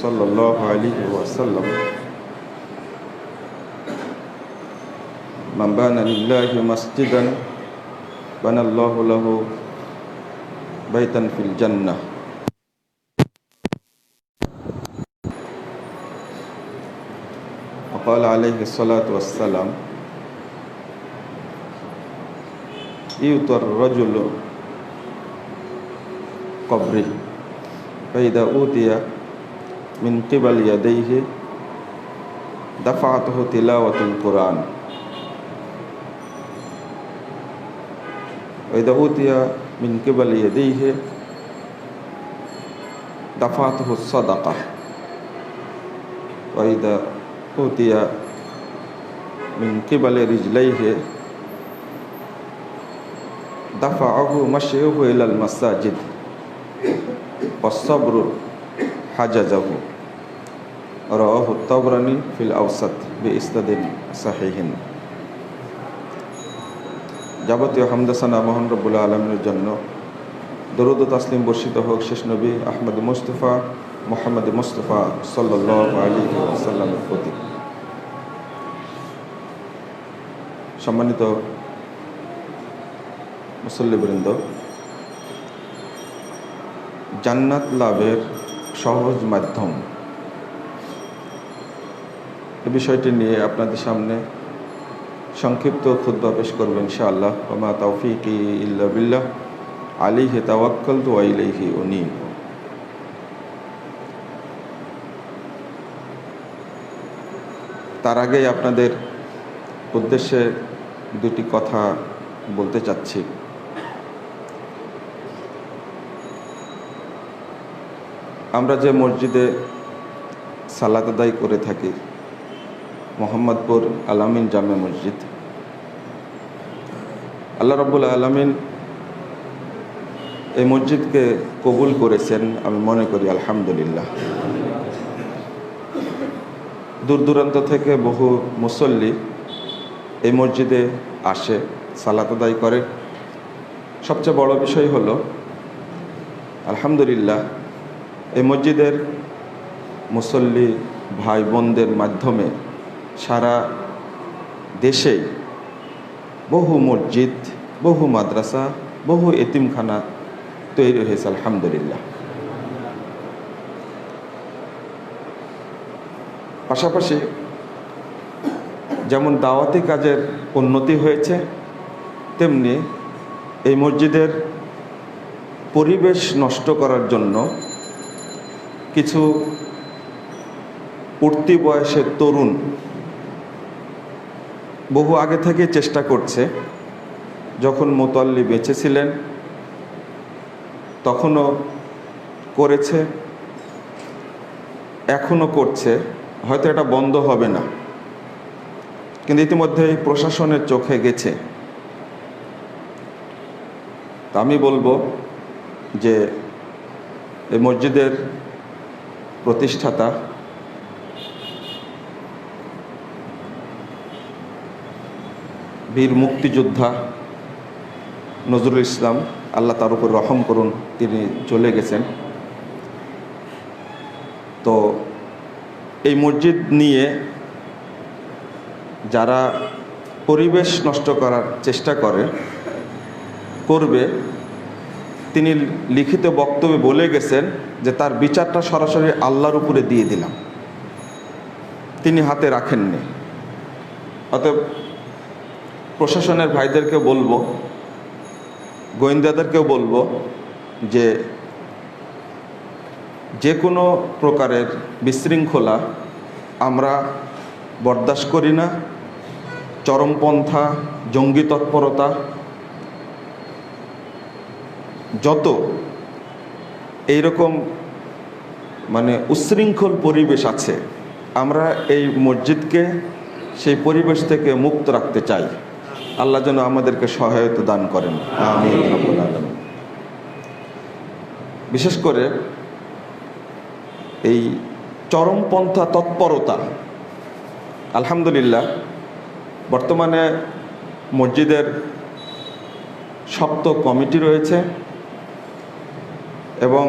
सल्लल्लाहु अलैहि वसल्लम मन बना लिल्लाहि मस्जिदन बनल्लाहु लहु बैतन फिल जन्नह। वक़ाल अलैहि सलातु वस्सलाम युतर रजुलु क़ब्री फ़इज़ा ऊतिया मिन क़िबल यदैहि दफ़अतहु तिलावतुल कुरान वइज़ा ऊतिया मिन क़िबल यदैहि दफ़अतहु सदक़ह वइज़ा ऊतिया मिन क़िबल रिजलैहि दफ़अहु मश्यहु इलल मसाजिद वस्सब्रु हजजहु रवाहु तबरानी फिल अवसत बिइस्नादिन सहीहिन। যাবতীয় হামদাসানা মহান রব্বুল আলামিনের জন্য দরুদ ও তাসলিম বর্ষিত হোক শেষ নবী আহমদ মুস্তফা মুহাম্মদ মুস্তফা সাল্লাল্লাহু আলাইহি ওয়াসাল্লামের প্রতি। সম্মানিত মুসল্লিবৃন্দ, জান্নাত লাভের সহজ মাধ্যম এই বিষয়টি নিয়ে আপনাদের সামনে সংক্ষিপ্ত খুতবা পেশ করব ইনশাআল্লাহ। ওয়া মা তাওফীকি ইল্লা বিল্লাহ আলাইহি তাওয়াক্কালতু ওয়া ইলাইহি উনীব। তার আগেই আপনাদের উদ্দেশ্যে দুটি কথা বলতে চাচ্ছি। আমরা যে মসজিদে সালাত আদায় করে থাকি, মোহাম্মদপুর আল-আমিন জামে মসজিদ, আল্লাহ রাব্বুল আলামিন এই মসজিদকে কবুল করেছেন আমি মনে করি আলহামদুলিল্লাহ। দূর দূরান্ত থেকে বহু মুসল্লি এই মসজিদে আসে, সালাত আদায় করে। সবচেয়ে বড় বিষয় হলো আলহামদুলিল্লাহ এই মসজিদের মুসল্লি ভাই বোনদের মাধ্যমে সারা দেশে বহু মসজিদ, বহু মাদ্রাসা, বহু এতিমখানা তৈরি হয়েছে আলহামদুলিল্লাহ। পাশাপাশি যেমন দাওয়াতি কাজের উন্নতি হয়েছে, তেমনি এই মসজিদের পরিবেশ নষ্ট করার জন্য কিছু উঠতি বয়সের তরুণ বহু আগে থেকে চেষ্টা করছে। যখন মুতাল্লি বেঁচে ছিলেন তখনও করেছে, এখনও করছে, হয়তো এটা বন্ধ হবে না, কিন্তু ইতিমধ্যেই প্রশাসনের চোখে গেছে। তা আমি বলবো যে এই মসজিদের প্রতিষ্ঠাতা বীর মুক্তিযোদ্ধা নজরুল ইসলাম, আল্লাহ তার উপর রহম করুন, তিনি চলে গেছেন। তো এই মসজিদ নিয়ে যারা পরিবেশ নষ্ট করার চেষ্টা করবে, তিনি লিখিত বক্তব্যে বলে গেছেন যে তার বিচারটা সরাসরি আল্লাহর উপরে দিয়ে দিলাম, তিনি হাতে রাখেননি। অতএব প্রশাসনের ভাইদেরকে বলবো, গোয়েন্দাদেরকেও বলবো যে কোনো প্রকারের বিশৃঙ্খলা আমরা বরদাস্ত করি না। চরমপন্থা, জঙ্গি তৎপরতা, যত এইরকম উচ্ছৃঙ্খল পরিবেশ আছে, আমরা এই মসজিদকে সেই পরিবেশ থেকে মুক্ত রাখতে চাই। আল্লাহ যেন আমাদেরকে সহায়তা দান করেন, আমিন রাব্বুল আলামিন। বিশেষ করে এই চরমপন্থা তৎপরতা, আলহামদুলিল্লাহ বর্তমানে মসজিদের শক্ত কমিটি রয়েছে এবং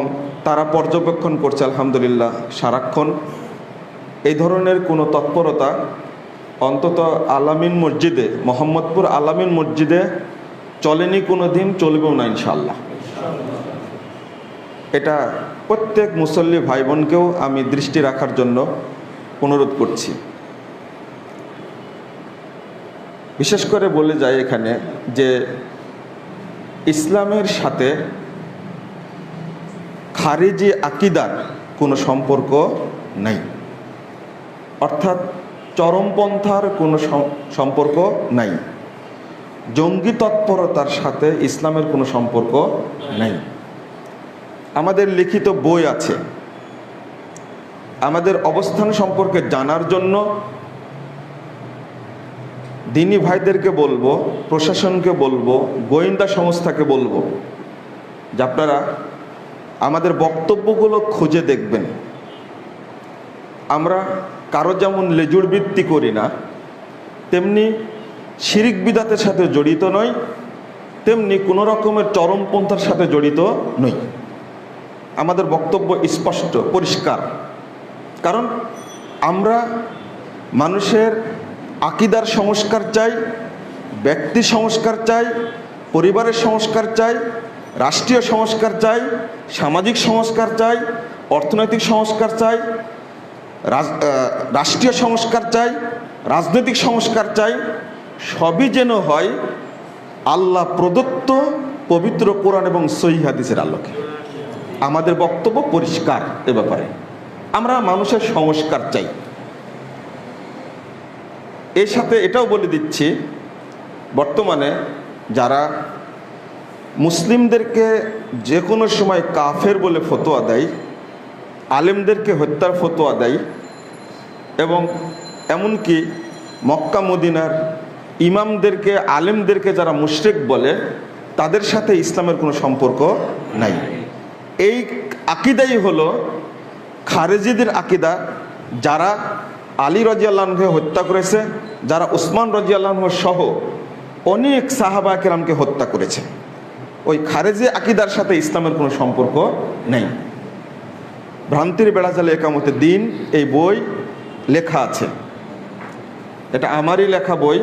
তারা পর্যবেক্ষণ করছে আলহামদুলিল্লাহ সারাক্ষণ। এই ধরনের কোনো তৎপরতা অন্তত আলামিন মসজিদে, মোহাম্মদপুর আলামিন মসজিদে চলেনি কোনো দিন, চলবেও না ইনশাআল্লাহ। এটা প্রত্যেক মুসল্লি ভাই বোনকেও আমি দৃষ্টি রাখার জন্য অনুরোধ করছি। বিশেষ করে বলে যায় এখানে যে ইসলামের সাথে খারিজি আকিদার কোনো সম্পর্ক নাই, অর্থাৎ চরমপন্থার কোনো সম্পর্ক নাই, জঙ্গি তৎপরতার সাথে ইসলামের কোনো সম্পর্ক নাই। আমাদের লিখিত বই আছে। আমাদের অবস্থান সম্পর্কে জানার জন্য দিনী ভাইদেরকে বলবো, প্রশাসনকে বলবো, গোয়েন্দা সংস্থাকে বলবো যে আপনারা আমাদের বক্তব্যগুলো খুঁজে দেখবেন। আমরা কারো যেমন লেজুড় বৃত্তি করি না, তেমনি শিরিক বিদাতের সাথে জড়িত নই, তেমনি কোনো রকমের চরমপন্থার সাথে জড়িত নই। আমাদের বক্তব্য স্পষ্ট, পরিষ্কার। কারণ আমরা মানুষের আকিদার সংস্কার চাই, ব্যক্তি সংস্কার চাই, পরিবারের সংস্কার চাই, রাষ্ট্রীয় সংস্কার চাই, সামাজিক সংস্কার চাই, অর্থনৈতিক সংস্কার চাই, রাষ্ট্রীয় সংস্কার চাই, রাজনৈতিক সংস্কার চাই। সবই যেন হয় আল্লাহ প্রদত্ত পবিত্র কোরআন এবং সহিহ হাদিসের আলোকে। আমাদের বক্তব্য পরিষ্কার এ ব্যাপারে। আমরা মানুষের সংস্কার চাই। এর সাথে এটাও বলে দিচ্ছি, বর্তমানে যারা মুসলিমদেরকে যে কোনো সময় কাফের বলে ফতোয়া দেয়, আলেমদেরকে হত্যার ফতোয়া দেয়, এবং এমনকি মক্কা মদিনার ইমামদেরকে, আলেমদেরকে যারা মুশরিক বলে, তাদের সাথে ইসলামের কোনো সম্পর্ক নাই। এই আকিদাই হলো খারেজিদের আকিদা। যারা আলী রাদিয়াল্লাহু আনহুকে হত্যা করেছে, যারা উসমান রাদিয়াল্লাহু আনহু সহ অনেক সাহাবা কেরামকে হত্যা করেছে, ওই খারেজি আকিদার সাথে ইসলামের কোনো সম্পর্ক নেই। ভ্রান্তির বেড়াজালে একামতে দিন এই বই লেখা আছে। এটা আমারই লেখা বই,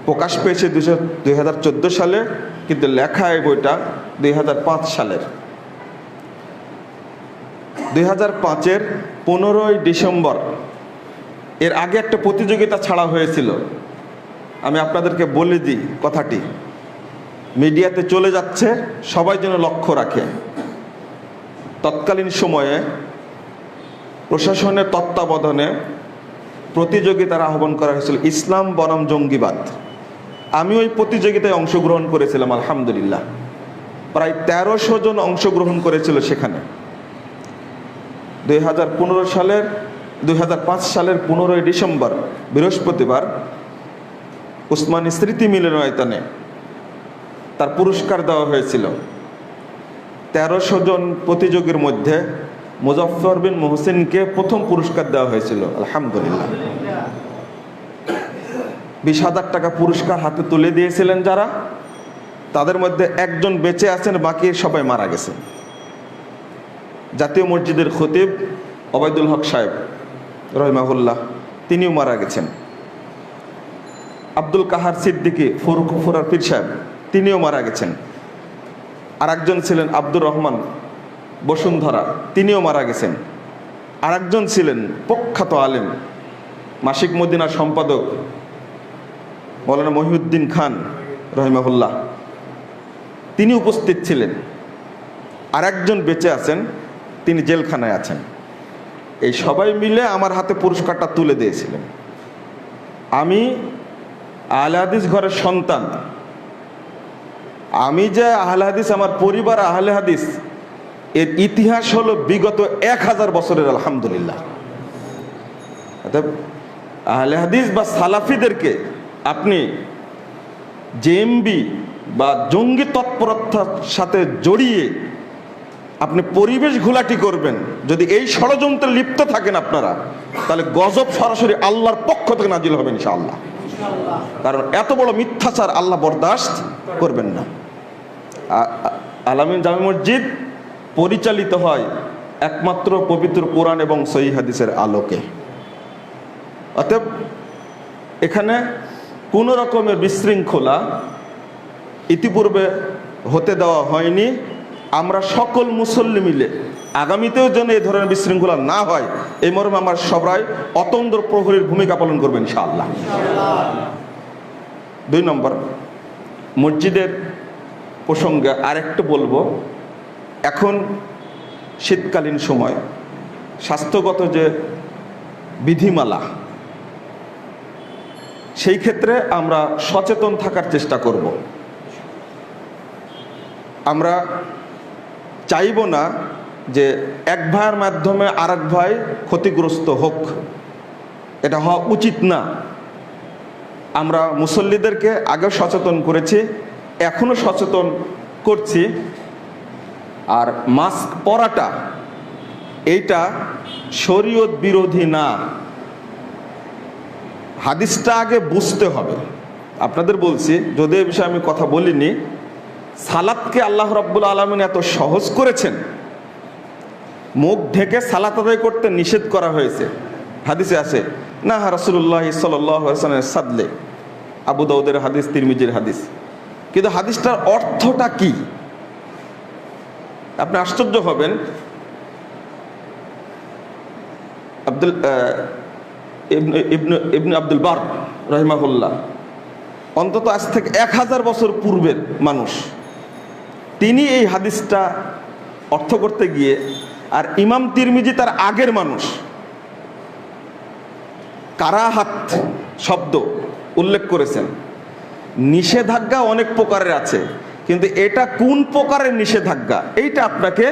প্রকাশ পেয়েছে 2014 সালে, কিন্তু লেখা এই বইটা 2005 সালের। 2005-এর 15ই ডিসেম্বর এর আগে একটা প্রতিযোগিতা ছাড়া হয়েছিল। আমি আপনাদেরকে বলে দিই কথাটি, মিডিয়াতে চলে যাচ্ছে, সবাই যেন লক্ষ্য রাখে। তৎকালীন সময়ে প্রশাসনের তত্ত্বাবধানে প্রতিযোগিতার আহ্বান করা হয়েছিল, ইসলাম বনাম জঙ্গিবাদ। আমি ওই প্রতিযোগিতায় অংশগ্রহণ করেছিলাম আলহামদুলিল্লাহ। প্রায় 1300 জন অংশগ্রহণ করেছিল সেখানে। 2005 সালের 15ই ডিসেম্বর বৃহস্পতিবার উসমানী স্মৃতি মিলনায়তনে তার পুরস্কার দেওয়া হয়েছিল। 1300 জন প্রতিযোগীর মধ্যে মুজাফফর বিন মুহসিনকে প্রথম পুরস্কার দেওয়া হয়েছিল আলহামদুলিল্লাহ। 20,000 টাকা পুরস্কার হাতে তুলে দিয়েছিলেন যারা, তাদের মধ্যে একজন বেঁচে আছেন, বাকি সবাই মারা গেছে। জাতীয় মসজিদের খতিব ওবায়দুল হক সাহেব রহিমাহুল্লাহ, তিনিও মারা গেছেন। আব্দুল কাহার সিদ্দিকী ফুরার পীর সাহেব, তিনিও মারা গেছেন। আর একজন ছিলেন আব্দুর রহমান বসুন্ধরা, তিনিও মারা গেছেন। আর একজন ছিলেন প্রখ্যাত আলেম, মাসিক মদিনার সম্পাদক মৌলানা মহিউদ্দিন খান রহিমাহুল্লাহ, তিনি উপস্থিত ছিলেন। আর একজন বেঁচে আছেন, তিনি জেলখানায় আছেন। এই সবাই মিলে আমার হাতে পুরস্কারটা তুলে দিয়েছিলেন। আমি আহলে হাদিস ঘরের সন্তান, আমি যে আহলে হাদিস, আমার পরিবার আহলে হাদিস, এর ইতিহাস হলো বিগত 1000 বছরের আলহামদুলিল্লাহ। অর্থাৎ আহলে হাদিস বা সালাফিদেরকে আপনি জেএমবি বা জঙ্গি তৎপরতার সাথে জড়িয়ে আপনি পরিবেশ ঘোলাটি করবেন, যদি এই ষড়যন্ত্রে লিপ্ত থাকেন আপনারা, তাহলে গজব সরাসরি আল্লাহর পক্ষ থেকে নাজিল হবে ইনশাআল্লাহ। কারণ এত বড় মিথ্যাচার আল্লাহ বরদাস্ত করবেন না। আলামিন জামে মসজিদ পরিচালিত হয় একমাত্র পবিত্র কোরআন এবং সহিহ হাদিসের আলোকে। অতএব এখানে কোনো রকমের বিশৃঙ্খলা ইতিপূর্বে হতে দেওয়া হয়নি। আমরা সকল মুসল্লি মিলে আগামীতেও যেন এই ধরনের বিশৃঙ্খলা না হয় এই মর্মে আমার সবাই অতন্দ্র প্রহরীর ভূমিকা পালন করবেন ইনশাআল্লাহ। 2 নম্বর, মসজিদের প্রসঙ্গে আরেকটু বলবো, এখন শীতকালীন সময় স্বাস্থ্যগত যে বিধিমালা, সেই ক্ষেত্রে আমরা সচেতন থাকার চেষ্টা করব। আমরা চাইব না যে এক ভাইয়ের মাধ্যমে আর এক ভাই ক্ষতিগ্রস্ত হোক, এটা হওয়া উচিত না। আমরা মুসল্লিদেরকে আগেও সচেতন করেছি, এখনও সচেতন করছি। আর মাস্ক পরাটা এইটা শরীয়ত বিরোধী না, হাদিসটা আগে বুঝতে হবে। আপনাদের বলছি, যদি এ বিষয়ে আমি কথা বলিনি, সালাতকে আল্লাহ রাব্বুল আলামিন এত সহজ করেছেন, মুখ ঢেকে সালাত আদায় করতে নিষেধ করা হয়েছে। হাদিসে আছে না রাসূলুল্লাহ সাল্লাল্লাহু আলাইহি ওয়াসাল্লাম সাদলে, আবু দাউদের হাদিস, তিরমিজির হাদিস। কিন্তু হাদিসটার অর্থটা কি আপনি আশ্চর্য হবেন। ইবনে আব্দুল বার রাহিমাহুল্লাহ, অন্তত আজ থেকে 1000 বছর পূর্বের মানুষ, তিনি এই হাদিসটা অর্থ করতে গিয়ে, আর ইমাম তিরমিজি তার আগের মানুষ, কারাহাত শব্দ উল্লেখ করেছেন। নিষেধাজ্ঞা অনেক প্রকারের আছে, কিন্তু এটা কোন প্রকারের নিষেধাজ্ঞা এইটা আপনাকে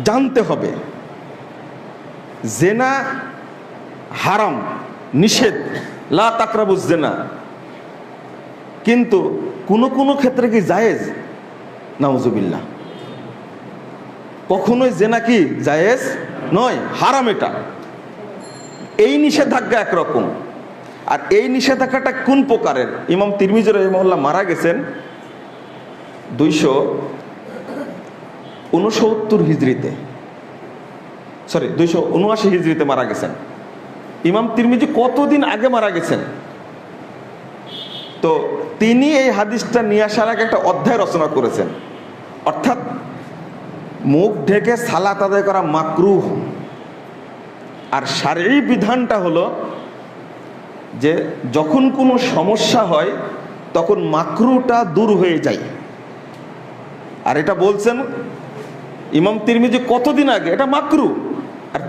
জানতে হবে। জেনা হারাম, নিষেধ, লা তাকরাবুজ জেনা, কিন্তু কোনো ক্ষেত্রে কি জায়েজ? নাউজুবিল্লাহ, কখনোই জেনা কি জায়েজ নয়, হারাম। এটা এই নিষেধাজ্ঞা একরকম, আর এই নিষেধাজ্ঞাটা কোন প্রকারের? ইমাম তিরমিজি রাহিমাহুল্লাহ মারা গেছেন 269 হিজরিতে, 279 হিজরিতে মারা গেছেন। ইমাম তিরমিজি কতদিন আগে মারা গেছেন? তো তিনি এই হাদিসটা নিয়ে আসার আগে একটা অধ্যায় রচনা করেছেন, অর্থাৎ মুখ ঢেকে সালাত আদায় করা মাকরুহ। আর শারঈ বিধানটা হলো যে যখন কোনো সমস্যা হয় তখন মাকরুহটা দূর হয়ে যায়। আর এটা বলছেন ইমাম তিরমিজি কতদিন আগে, এটা মাকরুহ। আর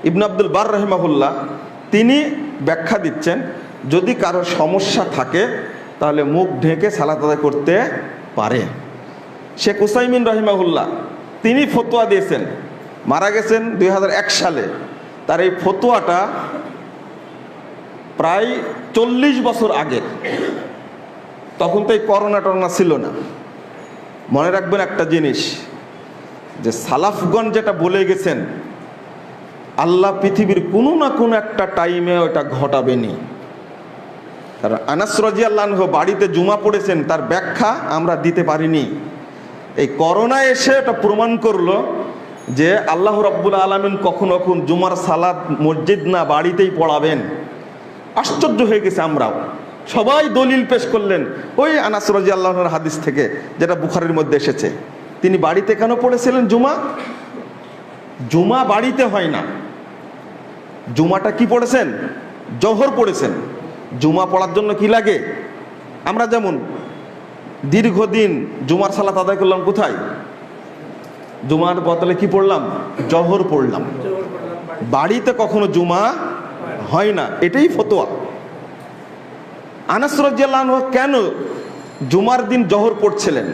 ইবনে আব্দুল বার রাহিমাহুল্লাহ তিনি ব্যাখ্যা দিচ্ছেন, যদি কারো সমস্যা থাকে তাহলে মুখ ঢেকে সালাত আদায় করতে পারে। শেখ উসাইমিন রাহিমাহুল্লাহ তিনি ফতোয়া দিয়েছেন, মারা গেছেন 2001 সালে। তার এই ফতোয়াটা প্রায় 40 বছর আগে, তখন তো এই করোনা টরোনা ছিল না। মনে রাখবেন একটা জিনিস, যে সালাফগণ যেটা বলে গেছেন, আল্লাহ পৃথিবীর কোনো না কোনো একটা টাইমে ওটা ঘটাবেনি। কারণ আনাস রাদিয়াল্লাহু আনহু বাড়িতে জুমা পড়েছেন, তার ব্যাখ্যা আমরা দিতে পারিনি। এই করোনা এসে এটা প্রমাণ করলো যে আল্লাহ রাব্বুল আলামিন কখনো জুমার সালাত মসজিদ না বাড়িতেই পড়াবেন। আশ্চর্য হয়ে গেছে আমরাও, সবাই দলিল পেশ করলেন ওই আনাস রাদিয়াল্লাহু আনহুর হাদিস থেকে, যেটা বুখারীর মধ্যে এসেছে। তিনি বাড়িতে কেন পড়েছিলেন জুমা? জুমা বাড়িতে হয় না, জুমাটা কি পড়েছেন? জোহর পড়েছেন। জুমা পড়ার জন্য কি লাগে? আমরা যেমন দীর্ঘদিন জুমার সালাত আদায় করলাম কোথায়? জুমার বদলে কি পড়লাম? জোহর পড়লাম। বাড়িতে কখনো জুমা হয় না, এটাই ফতোয়া। আনাস রাদিয়াল্লাহু আনহু কেন জুমার দিন জোহর পড়ছিলেন?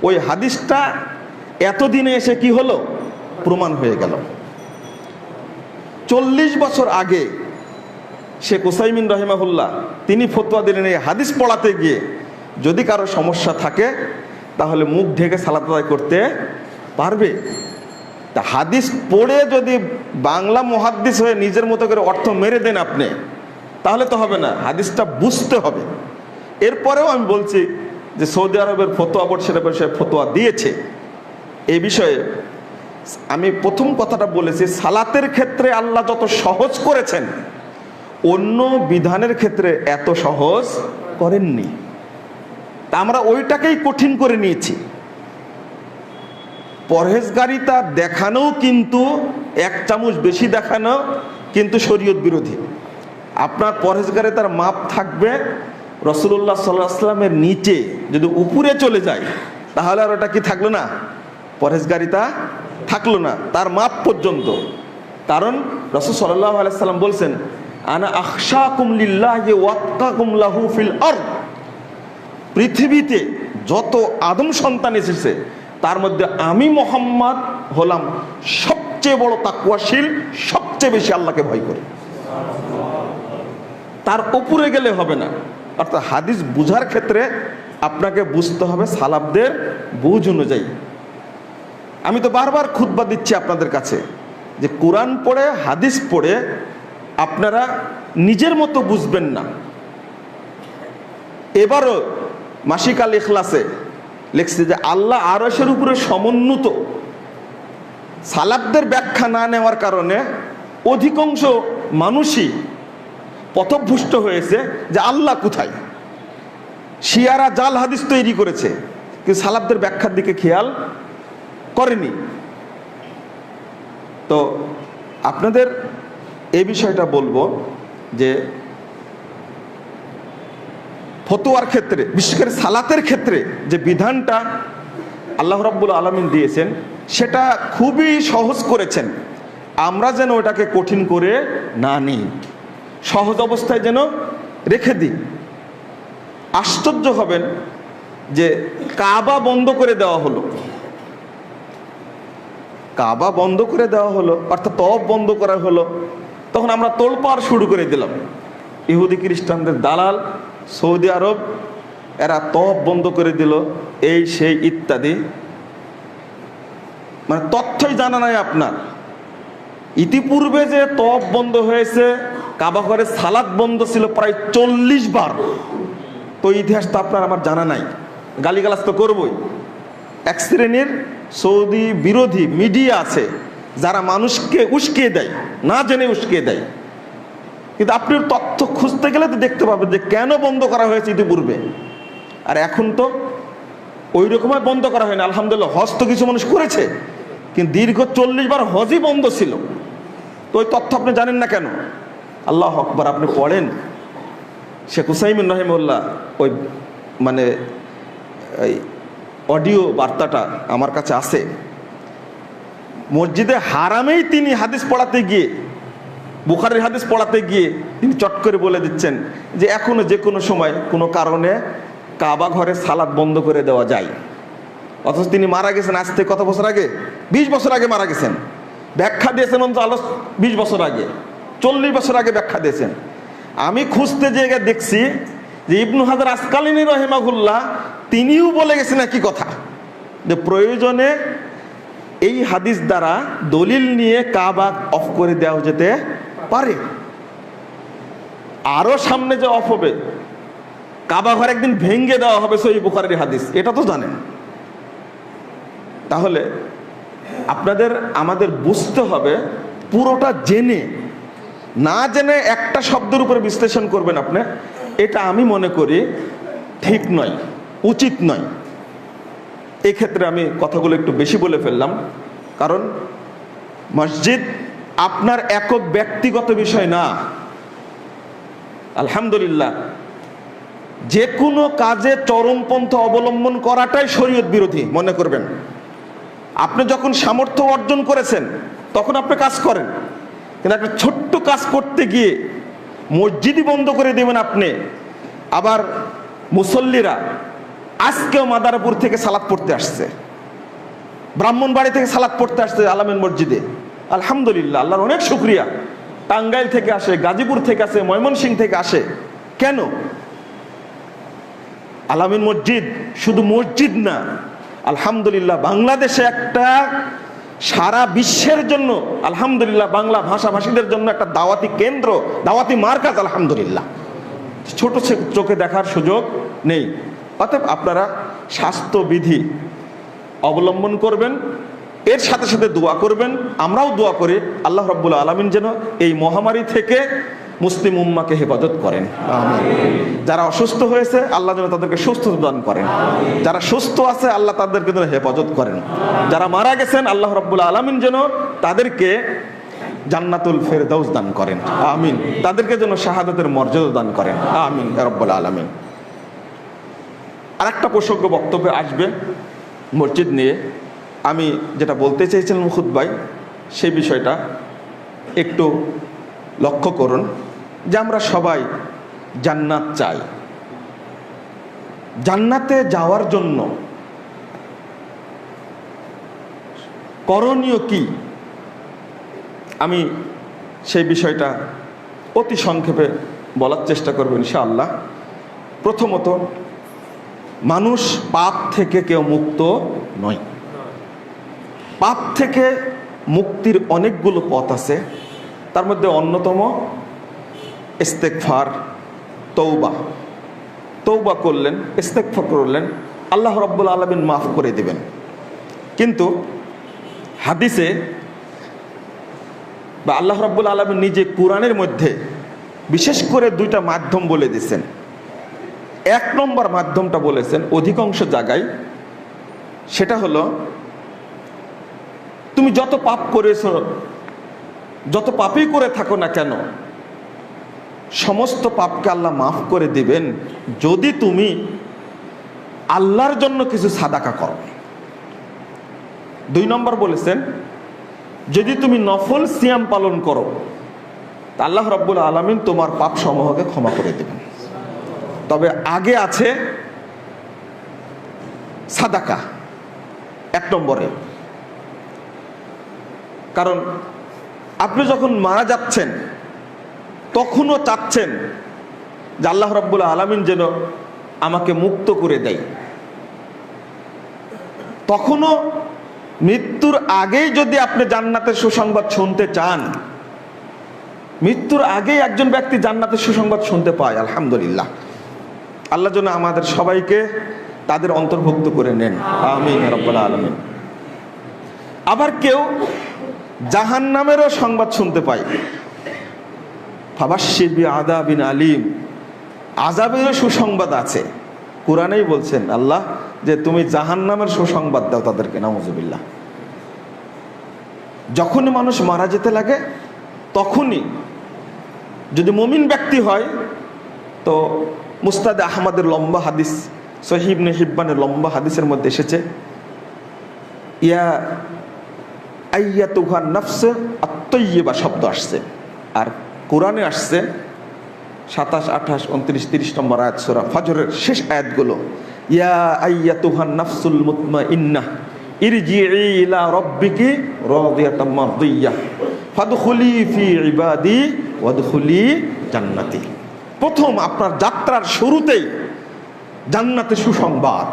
ওই হাদিসটা এতদিনে এসে কি হলো? প্রমাণ হয়ে গেল। 40 বছর আগে শেখ উসাইমিন রাহিমাহুল্লাহ তিনি ফতোয়া দিলেন, এই হাদিস পড়াতে গিয়ে যদি কারো সমস্যা থাকে তাহলে মুখ ঢেকে সালাত আদায় করতে পারবে। তা হাদিস পড়ে যদি বাংলা মুহাদ্দিস হয়ে নিজের মতো করে অর্থ মেরে দেন আপনি, তাহলে তো হবে না, হাদিসটা বুঝতে হবে। এরপরেও আমি বলছি যে সৌদি আরবের ফতোয়া বোর্ড সেটা সে ফতোয়া দিয়েছে, এই বিষয়ে আমি প্রথম কথাটা বলেছি, সালাতের ক্ষেত্রে আল্লাহ যত সহজ করেছেন অন্য বিধানের ক্ষেত্রে এত সহজ করেননি। তা আমরা ওইটাকেই কঠিন করে নিয়েছি। পরহেজগারিতা দেখানো কিন্তু এক চামচ বেশি দেখানো কিন্তু শরীয়ত বিরোধী। আপনার পরহেজগারিতার মাপ থাকবে রাসূলুল্লাহ সাল্লাল্লাহু আলাইহি ওয়াসাল্লামের নিচে, যদি উপরে চলে যায় তাহলে আর ওটা কি থাকলো না? পরহেজগারিতা থাকলো না, তার মাপ পর্যন্ত। কারণ রাসূল সাল্লাল্লাহু আলাইহি ওয়াসাল্লাম বলছেন, আনা আখশাকুম লিল্লাহি ওয়া আতকাকুম লাহু ফিল আরদ। পৃথিবীতে যত আদম সন্তান এসেছে তার মধ্যে আমি মুহাম্মদ হলাম সবচেয়ে বড় তাকওয়াশীল, সবচেয়ে বেশি আল্লাহকে ভয় করি। তার উপরে গেলে হবে না। অর্থাৎ হাদিস বুঝার ক্ষেত্রে আপনাকে বুঝতে হবে সালাফদের বুঝ অনুযায়ী। আমি তো বারবার খুতবা দিচ্ছি আপনাদের কাছে যে কোরআন পড়ে হাদিস পড়ে আপনারা নিজের মতো বুঝবেন না। এবারও মাসিক আল ইখলাসে লিখছে যে আল্লাহ আরশের উপরে সমুন্নত। সালাফদের ব্যাখ্যা না নেওয়ার কারণে অধিকাংশ মানুষই পথভ্রষ্ট হয়েছে যে আল্লাহ কোথায়। শিয়ারা জাল হাদিস তৈরি করেছে, কিন্তু সালাফদের ব্যাখ্যার দিকে খেয়াল করেনি। তো আপনাদের এই বিষয়টা বলবো যে ফতোয়ার ক্ষেত্রে, বিশেষ করে সালাতের ক্ষেত্রে যে বিধানটা আল্লাহ রাব্বুল আলামিন দিয়েছেন সেটা খুবই সহজ করেছেন। আমরা যেন ওটাকে কঠিন করে না নিই, সহজ অবস্থায় যেন রেখে দিই। আশ্চর্য হবেন যে কাবা বন্ধ করে দেওয়া হলো, কাবা বন্ধ করে দেওয়া হলো, অর্থাৎ তওয়াফ বন্ধ করা হলো। তখন আমরা তোলপাড় শুরু করে দিলাম। ইহুদি খ্রিস্টানদের দালাল সৌদি আরব, এরা তওয়াফ বন্ধ করে দিল, এই সেই ইত্যাদি। মানে তথ্যই জানা নাই আপনার। ইতিপূর্বে যে তওয়াফ বন্ধ হয়েছে, কাবা ঘরে সালাত বন্ধ ছিল প্রায় 40 বার। তো ইতিহাস তো আপনার আমার জানা নাই, গালিগালাজ তো করবই। এক শ্রেণীর সৌদি বিরোধী মিডিয়া আছে যারা মানুষকে উস্কিয়ে দেয়, না জেনে উস্কিয়ে দেয়। কিন্তু আপনি তথ্য খুঁজতে গেলে তো দেখতে পাবেন যে কেন বন্ধ করা হয়েছে ইতিপূর্বে। আর এখন তো ওই রকমই বন্ধ করা হয়নি। আলহামদুলিল্লাহ, হজ তো কিছু মানুষ করেছে, কিন্তু দীর্ঘ 40 বার হজই বন্ধ ছিল। তো ওই তথ্য আপনি জানেন না কেন? আল্লাহু আকবার। আপনি পড়েন শেখ উসাইমিন রাহিমাহুল্লাহ, ওই মানে এই অডিও বার্তাটা আমার কাছে আছে। মসজিদে হারামেই তিনি হাদিস পড়াতে গিয়ে, বুখারীর হাদিস পড়াতে গিয়ে তিনি চট করে বলে দিচ্ছেন যে এখনো যে কোনো সময় কোনো কারণে কাবা ঘরে সালাত বন্ধ করে দেওয়া যায়। অথচ তিনি মারা গেছেন আজ থেকে কত বছর আগে? 20 বছর আগে মারা গেছেন। ব্যাখ্যা দিয়েছেন অন্তত 20 বছর আগে, 40 বছর আগে ব্যাখ্যা দিয়েছেন। আমি খুঁজতে যেয়ে দেখছি যে ইবনু হাজার আসকালানী রাহিমাহুল্লাহ তিনিও বলে গেছেন একই কথা, যে প্রয়োজনে এই হাদিস দ্বারা দলিল নিয়ে কাবা অফ করে দেওয়া যেতে পারে। আরো সামনে যে অফ হবে, কাবা ঘর একদিন ভেঙে দেওয়া হবে, সহিহ বুখারীর হাদিস, এটা তো জানেন। তাহলে আপনাদের আমাদের বুঝতে হবে পুরোটা জেনে, না জেনে একটা শব্দের উপরে বিশ্লেষণ করবেন আপনি, এটা আমি মনে করি ঠিক নয়, উচিত নয়। এই ক্ষেত্রে আমি কথাগুলো একটু বেশি বলে ফেললাম, কারণ মসজিদ আপনার একক ব্যক্তিগত বিষয় না। আলহামদুলিল্লাহ, যে কোনো কাজে চরমপন্থা অবলম্বন করাটাই শরীয়ত বিরোধী মনে করবেন। আপনি যখন সামর্থ্য অর্জন করেছেন তখন আপনি কাজ করেন, কিন্তু একটা ছোট্ট কাজ করতে গিয়ে মসজিদই বন্ধ করে দেবেন আপনি। আবার মুসল্লিরা আজকেও মাদারীপুর থেকে সালাত পড়তে আসছে, ব্রাহ্মণবাড়ি থেকে সালাত পড়তে আসছে আলামিন মসজিদে। আলহামদুলিল্লাহ, আল্লাহর অনেক শুকরিয়া। টাঙ্গাইল থেকে আসে, গাজীপুর থেকে আসে, ময়মনসিংহ থেকে আসে। কেন? আলামিন মসজিদ শুধু মসজিদ না, আলহামদুলিল্লাহ বাংলাদেশে একটা সারা বিশ্বের জন্য, আলহামদুলিল্লাহ বাংলা ভাষাভাষীদের জন্য একটা দাওয়াতি কেন্দ্র, দাওয়াতি মার্কাজ। আলহামদুলিল্লাহ, ছোট চোখে দেখার সুযোগ নেই। অতএব আপনারা স্বাস্থ্যবিধি অবলম্বন করবেন, এর সাথে সাথে দোয়া করবেন। আমরাও দোয়া করি আল্লাহ রাব্বুল আলামিন যেন এই মহামারী থেকে মুসলিম উম্মাকে হেফাজত করেন। আমিন। যারা অসুস্থ হয়েছে আল্লাহ যেন তাদেরকে সুস্থতা দান করেন, যারা সুস্থ আছে আল্লাহ তাদেরকে যেন হেফাজত করেন, যারা মারা গেছেন আল্লাহ রাব্বুল আলামিন যেন তাদেরকে জান্নাতুল ফেরদাউস দান করেন। আমিন। তাদেরকে যেন শাহাদাতের মর্যাদা দান করেন। আমিন ইয়া রাব্বুল আলামিন। আরেকটা প্রসঙ্গ বক্তব্যে আসবে মসজিদ নিয়ে। আমি যেটা বলতে চেয়েছিলাম খুতবায়, সেই বিষয়টা একটু লক্ষ্য করুন যে আমরা সবাই জান্নাত চাই। জান্নাতে যাওয়ার জন্য করণীয় কি, আমি সেই বিষয়টা অতি সংক্ষেপে বলার চেষ্টা করব ইনশাআল্লাহ। প্রথমত, মানুষ পাপ থেকে কেউ মুক্ত নয়। পাপ থেকে মুক্তির অনেকগুলো পথ আছে, তার মধ্যে অন্যতম ইস্তেগফার, তওবা। তওবা করলেন, ইস্তেগফার করলেন, আল্লাহ রাব্বুল আলামিন মাফ করে দিবেন। কিন্তু হাদিসে বা আল্লাহ রাব্বুল আলামিন নিজে কোরআনের মধ্যে বিশেষ করে দুইটা মাধ্যম বলে দিয়েছেন। এক নম্বর মাধ্যমটা বলেছেন অধিকাংশ জায়গায়, সেটা হলো তুমি যত পাপ করেছ, যত পাপই করে থাকো না কেন, সমস্ত পাপকে আল্লাহ মাফ করে দিবেন যদি তুমি আল্লাহর জন্য কিছু সাদাকা করো। দুই নম্বর বলেছেন যদি তুমি নফল সিয়াম পালন করো, আল্লাহ রাব্বুল আলামিন তোমার পাপ সমূহকে ক্ষমা করে দেবেন। তবে আগে আছে সাদাকা এক নম্বরে। কারণ আপনি যখন মারা যাচ্ছেন তখনও চাচ্ছেন যে আল্লাহ রাব্বুল আলামিন যেন আমাকে মুক্ত করে দেয়। তখনও মৃত্যুর আগেই যদি আপনি জান্নাতের সুসংবাদ শুনতে চান, মৃত্যুর আগেই একজন ব্যক্তি জান্নাতের সুসংবাদ শুনতে পায়, আলহামদুলিল্লাহ। আল্লাহ যেন আমাদের সবাইকে তাদের অন্তর্ভুক্ত করে নেন। আমিন ইয়া রাব্বাল আলামিন। আবার কেউ জাহান্নামেরও সংবাদ শুনতে পায়, ফাবাশশির বিআযাবিন আলীম, আযাবেরও সুসংবাদ আছে। কোরআনেই বলছেন আল্লাহ যে তুমি জাহান্নামের সুসংবাদ দাও তাদেরকে, নাউযুবিল্লাহ। যখনই মানুষ মারা যেতে লাগে তখনই যদি মুমিন ব্যক্তি হয় তো মুসনাদে আহমদের লম্বা হাদিস, সহিহ ইবনে হিব্বানের লম্বা হাদিসের মধ্যে এসেছে ইয়া আইয়াতুহা নাফস আত-তাইয়্যিবা শব্দ আসছে। আর কোরআনে আসছে 27, 28, 29, 30 নম্বর আয়াত সূরা ফজরের শেষ আয়াতগুলো, ইয়া আইয়াতুহা নাফসুল মুতমাইন্নাহ ইরজিই ইলা রাব্বিকি রাদিয়াতাম মারদিয়াহ ফাদখুলি ফি ইবাদি ওয়াদখুলি জান্নাতি। প্রথম আপনার যাত্রার শুরুতেই জান্নাতের সুসংবাদ।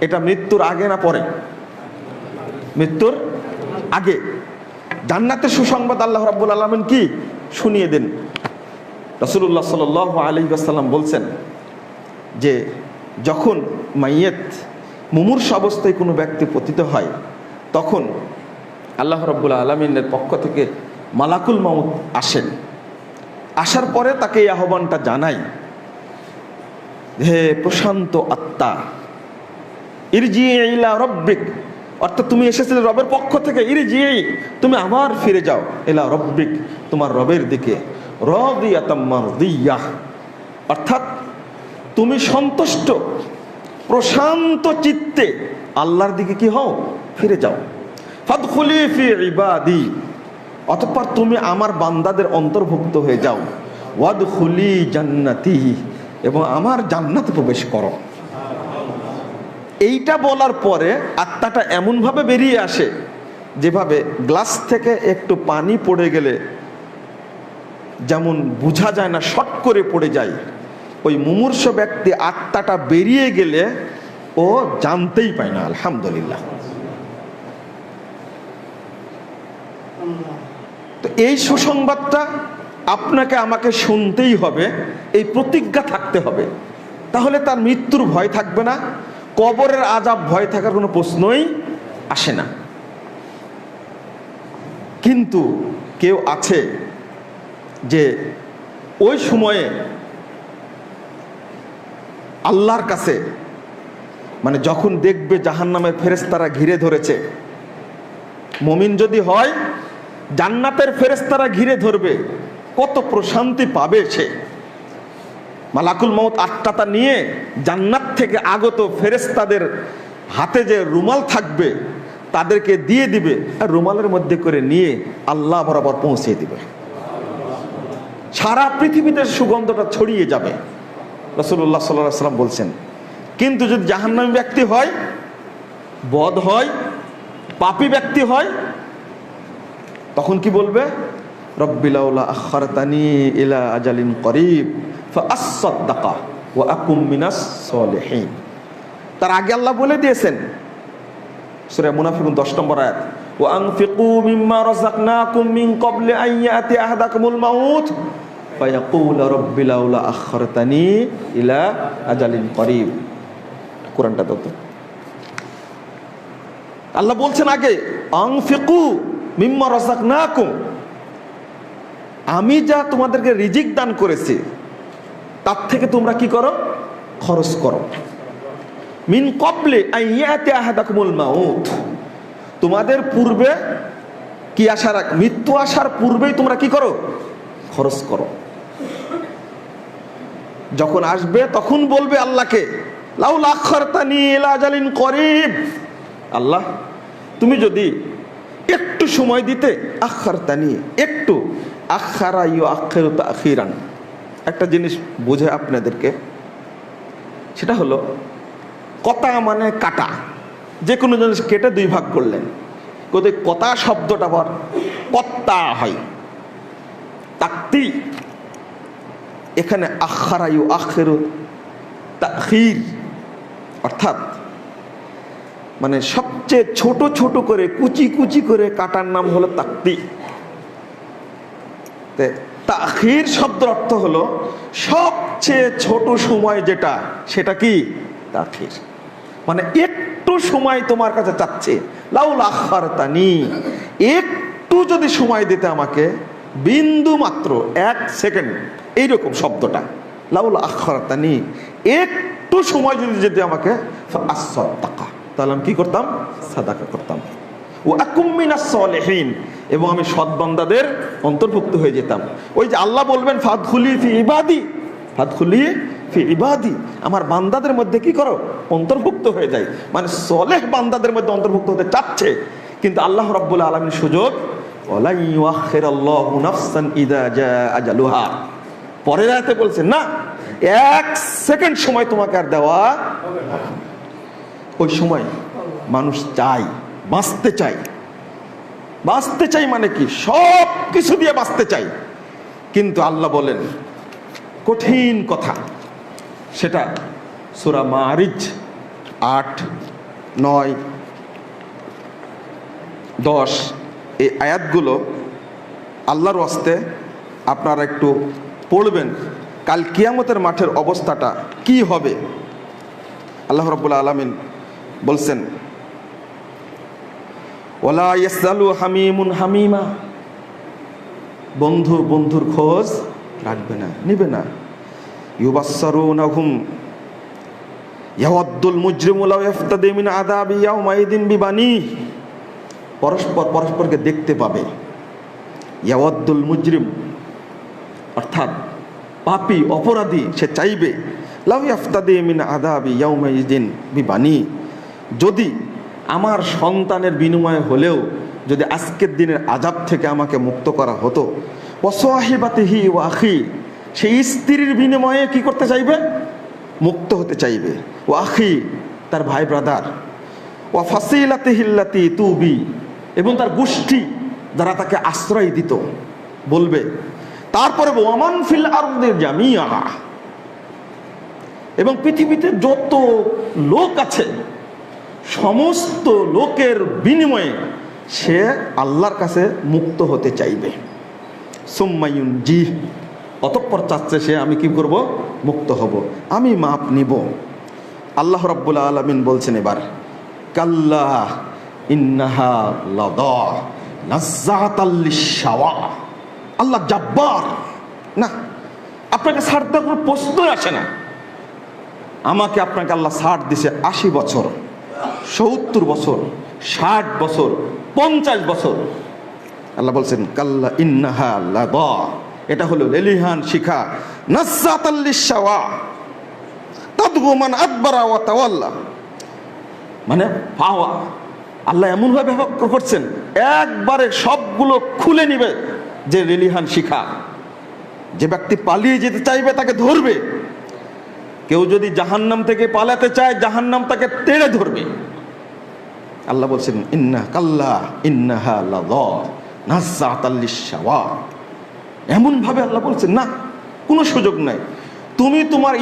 এটা মৃত্যুর আগে না পরে? মৃত্যুর আগে জান্নাতের সুসংবাদ আল্লাহ রাব্বুল আলামিন কি শুনিয়ে দেন। রাসূলুল্লাহ সাল্লাল্লাহু আলাইহি ওয়াসাল্লাম বলছেন যে যখন মাইয়েত মুমূর্ষু অবস্থায় কোনো ব্যক্তি পতিত হয় তখন আল্লাহ রাব্বুল আলামিনের পক্ষ থেকে মালাকুল মাউত আসেন। আসার পরে তাকে এই আহ্বানটা জানায়, হে প্রশান্ত আত্মা, ইরজি ইলা রাব্বিক, অর্থাৎ তুমি এসেছিলে রবের পক্ষ থেকে, ইরজি তুমি আবার ফিরে যাও, ইলা রাব্বিক তোমার রবের দিকে, রাদিয়াতাম মারদিয়াহ অর্থাৎ তুমি সন্তুষ্ট প্রশান্ত চিত্তে আল্লাহর দিকে কি হও, ফিরে যাও। ফাদখুলি ফি ইবাদি অতঃপর তুমি আমার বান্দাদের অন্তর্ভুক্ত হয়ে যাও, ওয়াদখুলি জান্নাতি এবং আমার জান্নাতে প্রবেশ করো। এইটা বলার পরে আত্মাটা এমনভাবে বেরিয়ে আসে যেভাবে গ্লাস থেকে একটু পানি পড়ে গেলে যেমন বোঝা যায় না, শট করে পড়ে যায়, ওই মুমূর্ষু ব্যক্তি আত্মাটা বেরিয়ে গেলে ও জানতেই পায় না। আলহামদুলিল্লাহ। তো এই সুসংবাদটা আপনাকে আমাকে শুনতেই হবে, এই প্রতিজ্ঞা থাকতে হবে, তাহলে তার মৃত্যুর ভয় থাকবে না, কবরের আযাব ভয় থাকার কোনো প্রশ্নই আসে না। কিন্তু কেউ আছে যে ওই সময়ে আল্লাহর কাছে, মানে যখন দেখবে জাহান্নামের ফেরেশতারা ঘিরে ধরেছে, মুমিন যদি হয় জান্নাতের ফেরেশতারা ঘিরে ধরবে, কত প্রশান্তি পাবে সে। মালাকুল মউত আটকাতা নিয়ে জান্নাত থেকে আগত ফেরেশতাদের হাতে যে রুমাল থাকবে তাদেরকে দিয়ে দিবে, আর রুমালের মধ্যে করে নিয়ে আল্লাহ বরাবর পৌঁছে দিবে। সারা পৃথিবীতে সুগন্ধটা ছড়িয়ে যাবে, রাসূলুল্লাহ সাল্লাল্লাহু আলাইহি ওয়াসাল্লাম বলছেন। কিন্তু যদি জাহান্নামী ব্যক্তি হয়, বদ হয়, পাপী ব্যক্তি হয়, তখন কি বলবে? রব্বি লাউলা আখারতানি ইলা আজালিন করিব ফাআসসাদ্দাকা ওয়া আকুম মিনাস সলিহিন। তার আগে আল্লাহ বলে দিয়েছেন সূরা মুনাফিকুন 10 নম্বর আয়াত, ওয়া আনফিকু মিম্মা রাযাকনাকুম মিন ক্বাবলি আন ইয়াতি আহাদাকুমুল মাউত ফায়াকুলু রব্বি লাউলা আখারতানি ইলা আজালিন করিব। কোরআনটা দাও তো। আল্লাহ বলছেন আগে আনফিকু মিম্মা রাযাকনাকুম, আমি যা তোমাদেরকে রিজিক দান করেছি তার থেকে তোমরা কি করো? খরচ করো। মিন ক্বাবলি আন ইয়াতি আহাদাকুমুল মাউত, তোমাদের পূর্বে কি আসার, মৃত্যু আসার পূর্বেই তোমরা কি করো? খরচ করো। যখন আসবে তখন বলবে আল্লাহকে, লাউলা আখারতানি ইলা আজালিন করিব, আল্লাহ তুমি যদি একটু সময় দিতে, আখারতানি একটু, আখারা ইউআখিরু তাখিরান। একটা জিনিস বুঝে আপনাদেরকে, সেটা হলো কতা মানে কাটা, যে কোনো জিনিস কেটে দুই ভাগ করলেন, কোথায় কতা শব্দটা আবার কত্তা হয়, তাকতি। এখানে আখারা ইউআখিরু তাখির অর্থাৎ মানে সবচেয়ে ছোট ছোট করে কুচি কুচি করে কাটার নাম হলো তাকতি। তাখির শব্দের অর্থ হলো সবচেয়ে ছোট সময় যেটা, সেটা কি? তাখির। মানে একটু সময় তোমার কাছে চাচ্ছে, লাউলা আখারতানি, একটু যদি সময় দিতে আমাকে, বিন্দু মাত্র 1 সেকেন্ড, এইরকম শব্দটা লাউলা আখারতানি, একটু সময় যদি যেতে আমাকে, ফাআসসাদ্দাকা, তাহলে আমি কি করতাম? সাদাকা করতাম। ওয়া আকুম মিনাস সলিহিন, এবং আমি সৎ বান্দাদের অন্তর্ভুক্ত হয়ে যেতাম। ওই যে আল্লাহ বলবেন ফাদখুলি ফি ইবাদি, ফাদখুলি ফি ইবাদি, আমার বান্দাদের মধ্যে কি করো? অন্তর্ভুক্ত হয়ে যায়। মানে সলেহ বান্দাদের মধ্যে অন্তর্ভুক্ত হতে চাচ্ছে, কিন্তু আল্লাহ রাব্বুল আলামিন সুযোগ, ওয়ালা ইউআখিরুল্লাহু নাফসান ইযা জাআ আজালুহা, পরের আয়াতে বলছেন না 1 সেকেন্ড সময় তোমাকে আর দেওয়া হবে না। ওই সময় মানুষ চাই, বাঁচতে চাই। বাঁচতে চাই মানে কি? সব কিছু দিয়ে বাঁচতে চাই, কিন্তু আল্লাহ বলেন কঠিন কথা, সেটা সূরা মাআরিজ 8, 9, 10 এই আয়াতগুলো আল্লাহর ওয়াস্তে আপনারা একটু পড়বেন, কাল কিয়ামতের মাঠের অবস্থাটা কি হবে। আল্লাহ রাব্বুল আলামিন বলছেন, ওয়ালা ইয়াসআলু হামিমুন হামিমা, বন্ধু বন্ধুর খোঁজ রাখবে না, নিবে না। ইউবাসসারুনাহুম ইয়াওয়াদ্দুল মুজরিমু লাউ ইফতাদি মিন আযাবি ইয়াউমাইদিন বিবানি, পরস্পর পরস্পরকে দেখতে পাবে। ইয়াওয়াদ্দুল মুজরিম অর্থাৎ পাপী অপরাধী, সে চাইবে লাউ ইফতাদি মিন আযাবি ইয়াউমাইদিন বিবানি, যদি আমার সন্তানের বিনিময়ে হলেও যদি আজকের দিনের আযাব থেকে আমাকে মুক্ত করা হতো। ওয়া সাহিবাতিহি ওয়া আখি, সেই স্ত্রীর বিনিময়ে কি করতে চাইবে? মুক্ত হতে চাইবে। ওয়া আখি, তার ভাই ব্রাদার। ওয়া ফাসিলাতিহিল্লাতি তুবি, এবং তার গোষ্ঠী যারা তাকে আশ্রয় দিত, বলবে। তারপরে ওয়ামান ফিল আরদি জামিআ, এবং পৃথিবীতে যত লোক আছে সমস্ত লোকের বিনিময়ে সে আল্লাহর কাছে মুক্ত হতে চাইবে। সুম্মায়ুন জি, অতঃপর চাচ্ছে সে আমি কি করব? মুক্ত হব, আমি মাপ নিব। আল্লাহ রাব্বুল আলামিন বলছেন এবার, কাল্লা ইন্নাহা লাদা নাজ্জাতাল লিশ-শাওয়া। আল্লাহ জাব্বার না, আপনাকে ছাড় দেওয়ার কোনো প্রশ্নই আসে না। আমাকে আপনাকে আল্লাহ ছাড় দিছে 80 বছর, 70 বছর, 60 বছর, 50 বছর। আল্লাহ বলছেন কাল্লা ইন্নাহা লাদা, এটা হলো লেলিহান শিখা, নাজ্জাতাল লিশ-শাওয়া তাদগু মান আদবারা ওয়া তাওয়াল্লা। মানে পাওয়া, আল্লাহ এমনভাবে ব্যবহার করছেন একবারে সবগুলো খুলে নিবে। যে লেলিহান শিখা, যে ব্যক্তি পালিয়ে যেতে চাইবে তাকে ধরবে, কেউ যদি জাহান্নাম থেকে পালাতে চায় জাহান্নাম তাকে টেনে ধরবে। আল্লাহ বলছেন ইন্না কাল্লা ইন্নাহা লাযা নাজ্জাতাল লিশ-শাওয়া। এমন ভাবে আল্লাহ বলছেন না, কোনো সুযোগ নাই। তুমি তোমার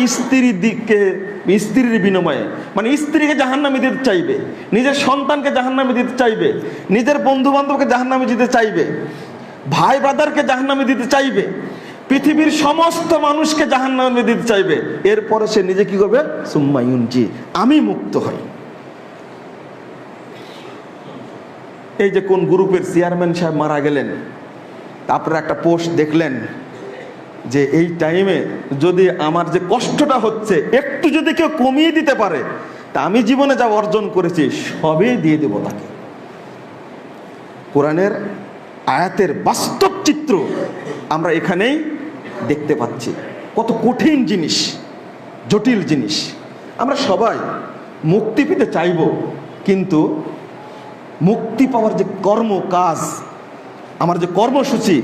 স্ত্রীর বিনিময়ে, মানে স্ত্রীকে জাহান্নামে দিতে চাইবে, নিজের সন্তানকে জাহান্নামে দিতে চাইবে, নিজের বন্ধু বান্ধবকে জাহান্নামে দিতে চাইবে, ভাই ব্রাদারকে জাহান্নামে দিতে চাইবে, পৃথিবীর সমস্ত মানুষকে জাহান্নামে দিতে চাইবে। এরপরে সে নিজে কি করবে? সুম্মা ইউনজি, আমি মুক্ত হই। এই যে কোন গ্রুপের চেয়ারম্যান সাহেব মারা গেলেন, আপনারা একটা পোস্ট দেখলেন যে এই টাইমে যদি আমার যে কষ্টটা হচ্ছে একটু যদি কেউ কমিয়ে দিতে পারে, তা আমি জীবনে যা অর্জন করেছি সবই দিয়ে দেব তাকে। কোরআনের আয়াতের বাস্তব চিত্র আমরা এখানেই দেখতে পাচ্ছি। কত কঠিন জিনিস, জটিল জিনিস। আমরা সবাই মুক্তি পেতে চাইব, কিন্তু মুক্তি পাওয়ার যে কর্ম কাজ, আমার যে কর্মসূচি,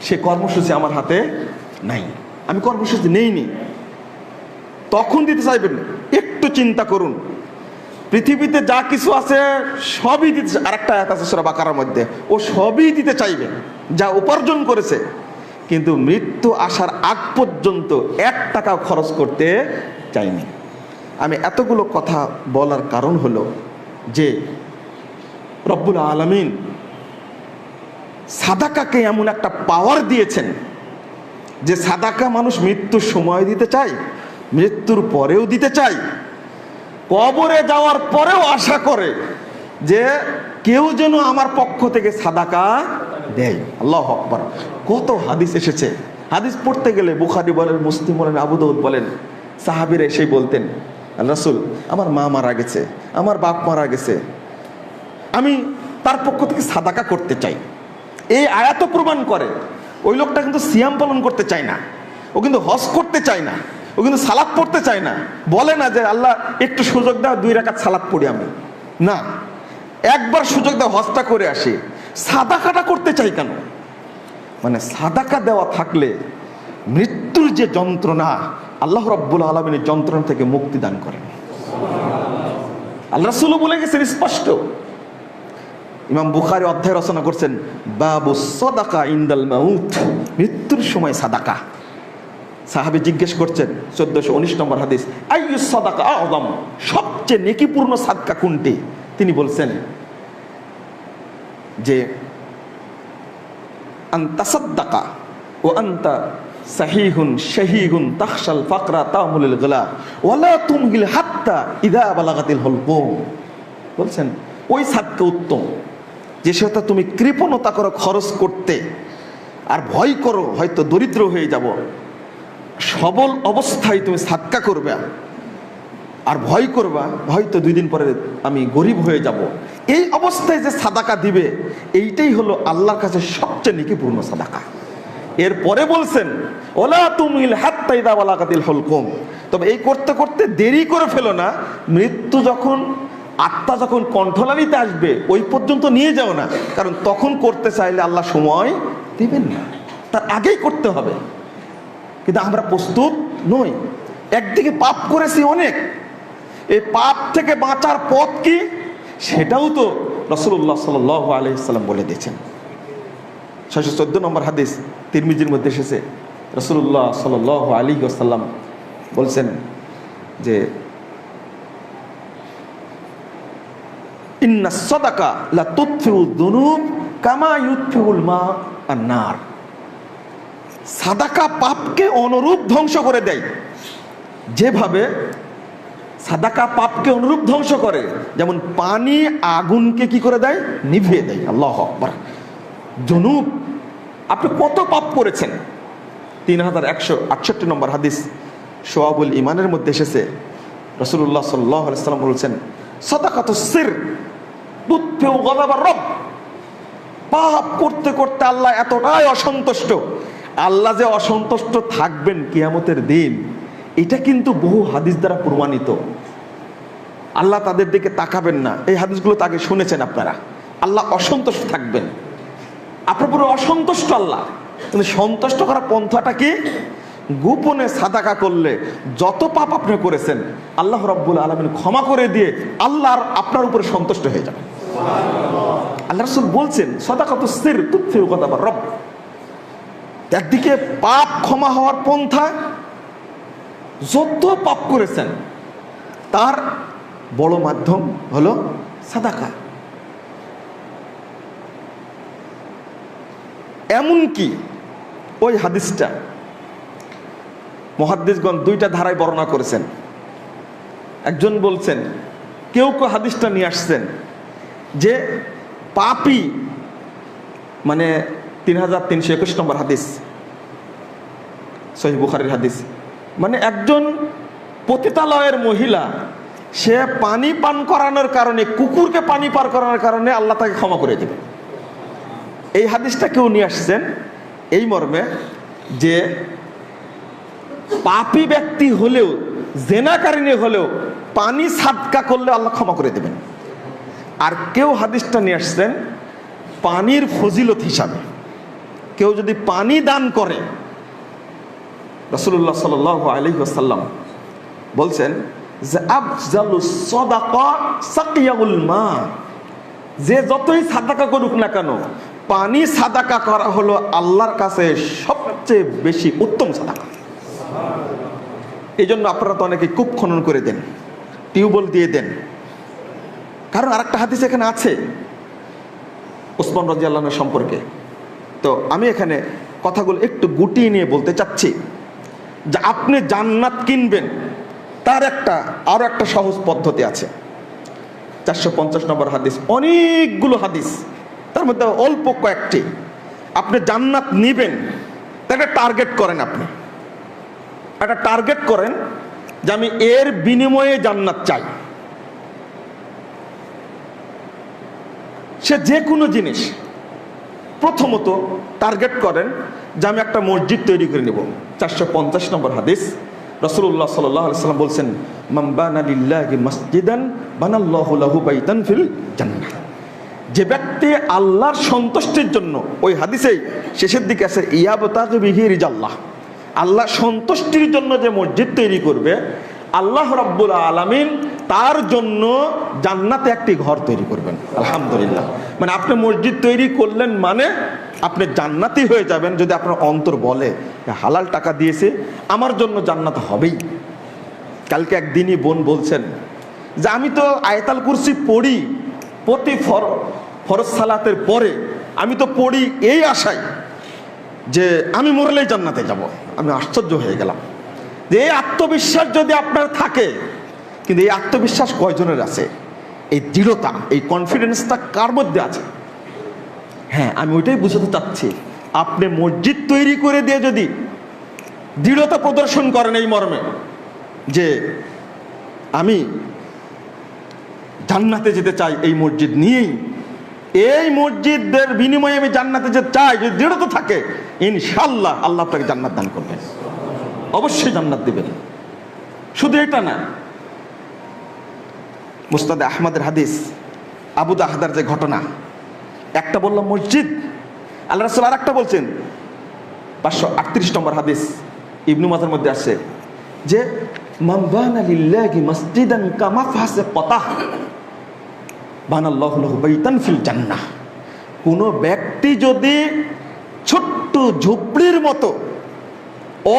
সে কর্মসূচি আমার হাতে নাই। আমি কর্মসূচি নেইনি, তখন দিতে চাইবেন। একটু চিন্তা করুন, পৃথিবীতে যা কিছু আছে সবই দিতে, আর একটা আয়াত আছে সূরা বাকারার মধ্যে, ও সবই দিতে চাইবে যা উপার্জন করেছে, কিন্তু মৃত্যু আসার আগ পর্যন্ত 1 টাকাও খরচ করতে চাইনি। আমি এতগুলো কথা বলার কারণ হলো যে রব্বুল আলামিন সাদাকাকে এমন একটা পাওয়ার দিয়েছেন যে সাদাকা মানুষ মৃত্যুর সময় দিতে চায়, মৃত্যুর পরেও দিতে চায়, কবরে যাওয়ার পরেও আশা করে যে কেউ যেন আমার পক্ষ থেকে সাদাকা দেয়। আল্লাহু আকবার। কত হাদিস এসেছে। হাদিস পড়তে গেলে বুখারী বলেন, মুসলিম বলেন, আবু দাউদ বলেন, সাহাবীরা এসেই বলতেন, রাসূল আমার মা মারা গেছে, আমার বাপ মারা গেছে, আমি তার পক্ষ থেকে সাদাকা করতে চাই। এই আয়াত প্রমাণ করে ওই লোকটা কিন্তু সিয়াম পালন করতে চায় না, ও কিন্তু হজ করতে চায় না, ও কিন্তু সালাত পড়তে চায় না। বলে না যে আল্লাহ একটু সুযোগ দাও 2 রাকাত সালাত পড়ি আমি, না, একবার সুযোগ দাও হজটা করে আসি। সাদাকাটা করতে চাই কেন? মানে সাদাকা দেওয়া থাকলে মৃত্যুর যে যন্ত্রণা, আল্লাহ রাব্বুল আলামিনের যন্ত্রণা থেকে মুক্তি দান করেন। আল্লাহ রাসূল বলে গেছেন স্পষ্ট। ইমাম বুখারী অধ্যায় রচনা করছেন বাবু সাদাকা ইনদাল মাউত, মৃত্যুর সময় সাদাকা। সাহাবী জিজ্ঞেস করছেন 1419 নম্বর হাদিস, আইয়ুস সাদাকা আযম, সবচেয়ে নেকিপূর্ণ সাদকা কোনটি? তিনি বলছেন যে আনতা সাদাকা ও আনতা সাহিহুন শাহীহুন তাখশাল ফাকরা তামুলুল গলা ওয়ালা তুমহিল হাত্তা ইযা বালাগাতিল হুলকুম। বলছেন ওই সাদকা উত্তম যে সেটা তুমি কৃপণতা করো খরচ করতে, আর ভয় করো হয়তো দরিদ্র হয়ে যাব, সবল অবস্থায় তুমি সাদকা করবে, আর ভয় করবা হয়তো 2 দিন পরে আমি গরিব হয়ে যাব। এই অবস্থায় যে সাদাকা দিবে, এইটাই হলো আল্লাহর কাছে সবচেয়ে নেকিপূর্ণ সাদাকা। এরপরে বলছেন ওলা তুমিল হাত্তা ইযা বালাগাতিল হুলকুম, তবে এই করতে করতে দেরি করে ফেলো না, মৃত্যু যখন, আত্মা যখন কণ্ঠলালিতে আসবে ওই পর্যন্ত নিয়ে যাও না, কারণ তখন করতে চাইলে আল্লাহ সময় দিবেন না, তার আগেই করতে হবে। কিন্তু আমরা প্রস্তুত নই। একদিকে পাপ করেছি অনেক, এই পাপ থেকে বাঁচার পথ কি সেটাও তো রাসূলুল্লাহ সাল্লাল্লাহু আলাইহি ওয়াসাল্লাম বলে দিয়েছেন। 614 নম্বর হাদিস তিরমিজির মধ্যে এসেছে, রাসূলুল্লাহ সাল্লাল্লাহু আলাইহি ওয়াসাল্লাম বলছেন যে ইন্নাস সাদাকা লা তুতফিউ যুনুব কামা ইউতফিউল মা আন-নার। সাদাকা পাপকে অনুরূপ ধ্বংস করে দেয়, যেভাবে সাদাকা পাপকে অনুরূপ ধ্বংস করে, যেমন পানি আগুনকে কি করে দেয়, নিভিয়ে দেয়। আল্লাহু আকবার। জুনুব, আপনি কত পাপ করেছেন। 3168 নম্বর হাদিস শোয়াবুল ইমানের মধ্যে এসেছে, রাসূলুল্লাহ সাল্লাল্লাহু আলাইহি ওয়াসাল্লাম বলেছেন, সাদাকাতুস সির তুতফিউ গাযাবার রব। পাপ করতে করতে আল্লাহ এতটাই অসন্তুষ্ট, আল্লাহ যে অসন্তুষ্ট থাকবেন কিয়ামতের দিন, এটা কিন্তু বহু হাদিস দ্বারা প্রমাণিত। আল্লাহ তাদের দিকে তাকাবেন না, এই হাদিসগুলো তো আগে শুনেছেন আপনারা। আল্লাহ অসন্তুষ্ট থাকবেন, আপনার পুরো অসন্তুষ্ট আল্লাহ। কিন্তু সন্তুষ্ট করার পন্থাটা কি? গোপনে সাদাকা করলে যত পাপ আপনি করেছেন আল্লাহ রাব্বুল আলামিন ক্ষমা করে দিয়ে আল্লাহ আপনার উপরে সন্তুষ্ট হয়ে যাবেন। আল্লাহ রাসূল বলছেন, সাদাকাতুস সির তুতফিউ গাযাবার রব। একদিকে পাপ ক্ষমা হওয়ার পন্থা, যত পাপ করেছেন তার বড় মাধ্যম হলো সাদাকা। এমনকি ওই হাদিসটা মুহাদ্দিসগণ দুইটা ধারায় বর্ণনা করেছেন। একজন বলছেন, কেউ কেউ হাদিসটা নিয়ে আসছেন যে পাপী, মানে 3321 নম্বর হাদিস, সহিহ বুখারীর হাদিস, মানে একজন পতিতালয়ের মহিলা, সে পানি পান করানোর কারণে, কুকুরকে পানি পার করানোর কারণে আল্লাহ তাকে ক্ষমা করে দেবে। এই হাদিসটা কেউ নিয়ে আসছেন এই মর্মে যে পাপী ব্যক্তি হলেও, জেনাকারিনী হলেও পানি সাদকা করলে আল্লাহ ক্ষমা করে দেবেন। আর কেউ হাদিসটা নিয়ে আসছেন পানির ফজিলত হিসাবে, কেউ যদি পানি দান করে, রাসূলুল্লাহ সাল্লাল্লাহু আলাইহি ওয়াসাল্লাম বলছেন যে আফজালুস সাদাকা সাকিয়াউল মা, যে যতই সাদাকা করুক না কেন, পানি সাদাকা করা হলো আল্লাহর কাছে সবচেয়ে বেশি উত্তম সাদাকা। এই জন্য আপনারা তো অনেকে কূপ খনন করে দেন, টিউবওয়েল দিয়ে দেন। কারণ আরেকটা হাদিস এখানে আছে ওসমান রাদিয়াল্লাহু আনহু সম্পর্কে। তো আমি এখানে কথাগুলো একটু গুটিয়ে নিয়ে বলতে চাচ্ছি যে আপনি জান্নাত কিনবেন, তার আরো একটা সহজ পদ্ধতি আছে। 450 নম্বর হাদিস, অনেকগুলো হাদিস, তার মধ্যে অল্প কয়েকটি। আপনি জান্নাত নিবেন, একটা টার্গেট করেন, আপনি একটা টার্গেট করেন যে আমি এর বিনিময়ে জান্নাত চাই। সে যে কোনো জিনিস, প্রথমত টার্গেট করেন যে আমি একটা মসজিদ তৈরি করে নেব। 450 নম্বর হাদিস, রাসূলুল্লাহ সাল্লাল্লাহু আলাইহি ওয়াসাল্লাম বলছেন, মান বানা লিল্লাহি মাসজিদান বানাল্লাহু লাহু বাইতান ফিল জান্নাহ। যে ব্যক্তি আল্লাহর সন্তুষ্টির জন্য, ওই হাদিসেই শেষের দিকে আছে ইয়াবতাগি বিহি রিজাল্লাহ, আল্লাহ সন্তুষ্টির জন্য যে মসজিদ তৈরি করবে, আল্লাহ রাব্বুল আলামিন তার জন্য জান্নাতে একটি ঘর তৈরি করবেন। আলহামদুলিল্লাহ। মানে আপনি মসজিদ তৈরি করলেন মানে আপনি জান্নাতি হয়ে যাবেন, যদি আপনার অন্তর বলে হালাল টাকা দিয়েছে, আমার জন্য জান্নাত হবেই। কালকে একদিনই বোন বলছেন যে আমি তো আয়াতুল কুরসি পড়ি প্রতি ফরজ সালাতের পরে, আমি তো পড়ি এই আশায় যে আমি মরলেই জান্নাতে যাব। আমি আশ্চর্য হয়ে গেলাম যে এই আত্মবিশ্বাস যদি আপনার থাকে, কিন্তু এই আত্মবিশ্বাস কয়জনের আছে? এই দৃঢ়তা, এই কনফিডেন্সটা কার মধ্যে আছে? হ্যাঁ, আমি ওইটাই বুঝাতে চাচ্ছি। আপনি মসজিদ তৈরি করে দিয়ে যদি দৃঢ়তা প্রদর্শন করেন এই মর্মে যে আমি জান্নাতে যেতে চাই এই মসজিদ নিয়েই, এই মসজিদের বিনিময়ে আমি জান্নাতে যেতে চাই, যদি দৃঢ়তা থাকে, ইনশাআল্লাহ আল্লাহ আপনাকে জান্নাত দান করবেন, অবশ্যই জান্নাত দিবেন। শুধু এটা না, মুসনাদে আহমদের হাদিস, আবু দাহদার যে ঘটনা, একটা বললাম মসজিদ, আল্লাহ রাসূল আর একটা বলছেন 538 নম্বর হাদিস, ইবনু মাজার মধ্যে আসছে যে মান বানা লিল্লাহি মাসজিদান কামাফাসে কতাহ বানাল্লাহু লাহু বাইতান ফিল জান্নাহ। কোন ব্যক্তি যদি ছোট্ট ঝুপড়ির মতো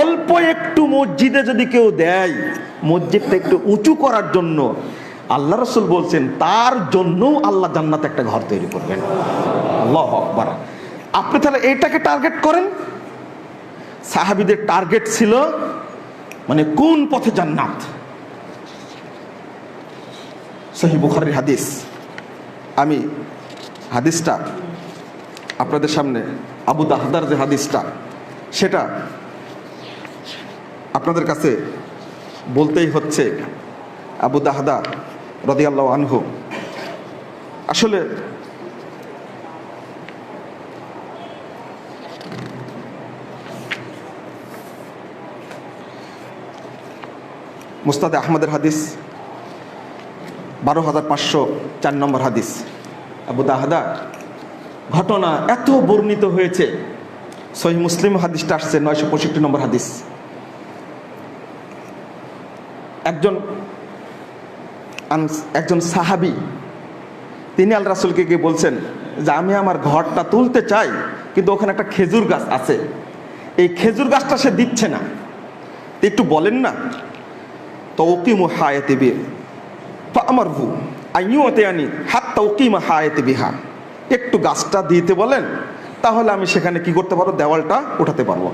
অল্প একটু মসজিদে যদি কেউ দেয়, মসজিদটা একটু উঁচু করার জন্য, আল্লাহ রাসূল বলছেন তার জন্যও আল্লাহ জান্নাতে একটা ঘর তৈরি করবেন। আল্লাহু আকবার। আপনি তাহলে এইটাকে টার্গেট করেন। সাহাবীদের টার্গেট ছিল মানে কোন পথে জান্নাত। সহিহ বুখারীর হাদিস। আমি হাদিসটা আপনাদের সামনে, আবু দাহদার যে হাদিসটা, সেটা আপনাদের কাছে বলতেই হচ্ছে। আবু দাহদা রাদিয়াল্লাহু আনহু আসলে মুসনাদে আহমদের হাদিস 12,504 নম্বর হাদিস। আবু দাহদা ঘটনা এত বর্ণিত হয়েছে, সহিহ মুসলিম হাদিসটা আসছে 965 নম্বর হাদিস। একজন সাহাবী তিনি আল্লাহ রাসূলকে গিয়ে বলছেন যে আমি আমার ঘরটা তুলতে চাই, কিন্তু ওখানে একটা খেজুর গাছ আছে, এই খেজুর গাছটা সে দিচ্ছে না, একটু বলেন না। তো উকিমু হায়াতি বি ফামারহু আইয়ুতায়ানি হাত্তা উকিমা হায়াতি বিহা, একটু গাছটা দিতে বলেন, তাহলে আমি সেখানে কি করতে পারবো, দেওয়ালটা উঠাতে পারবো।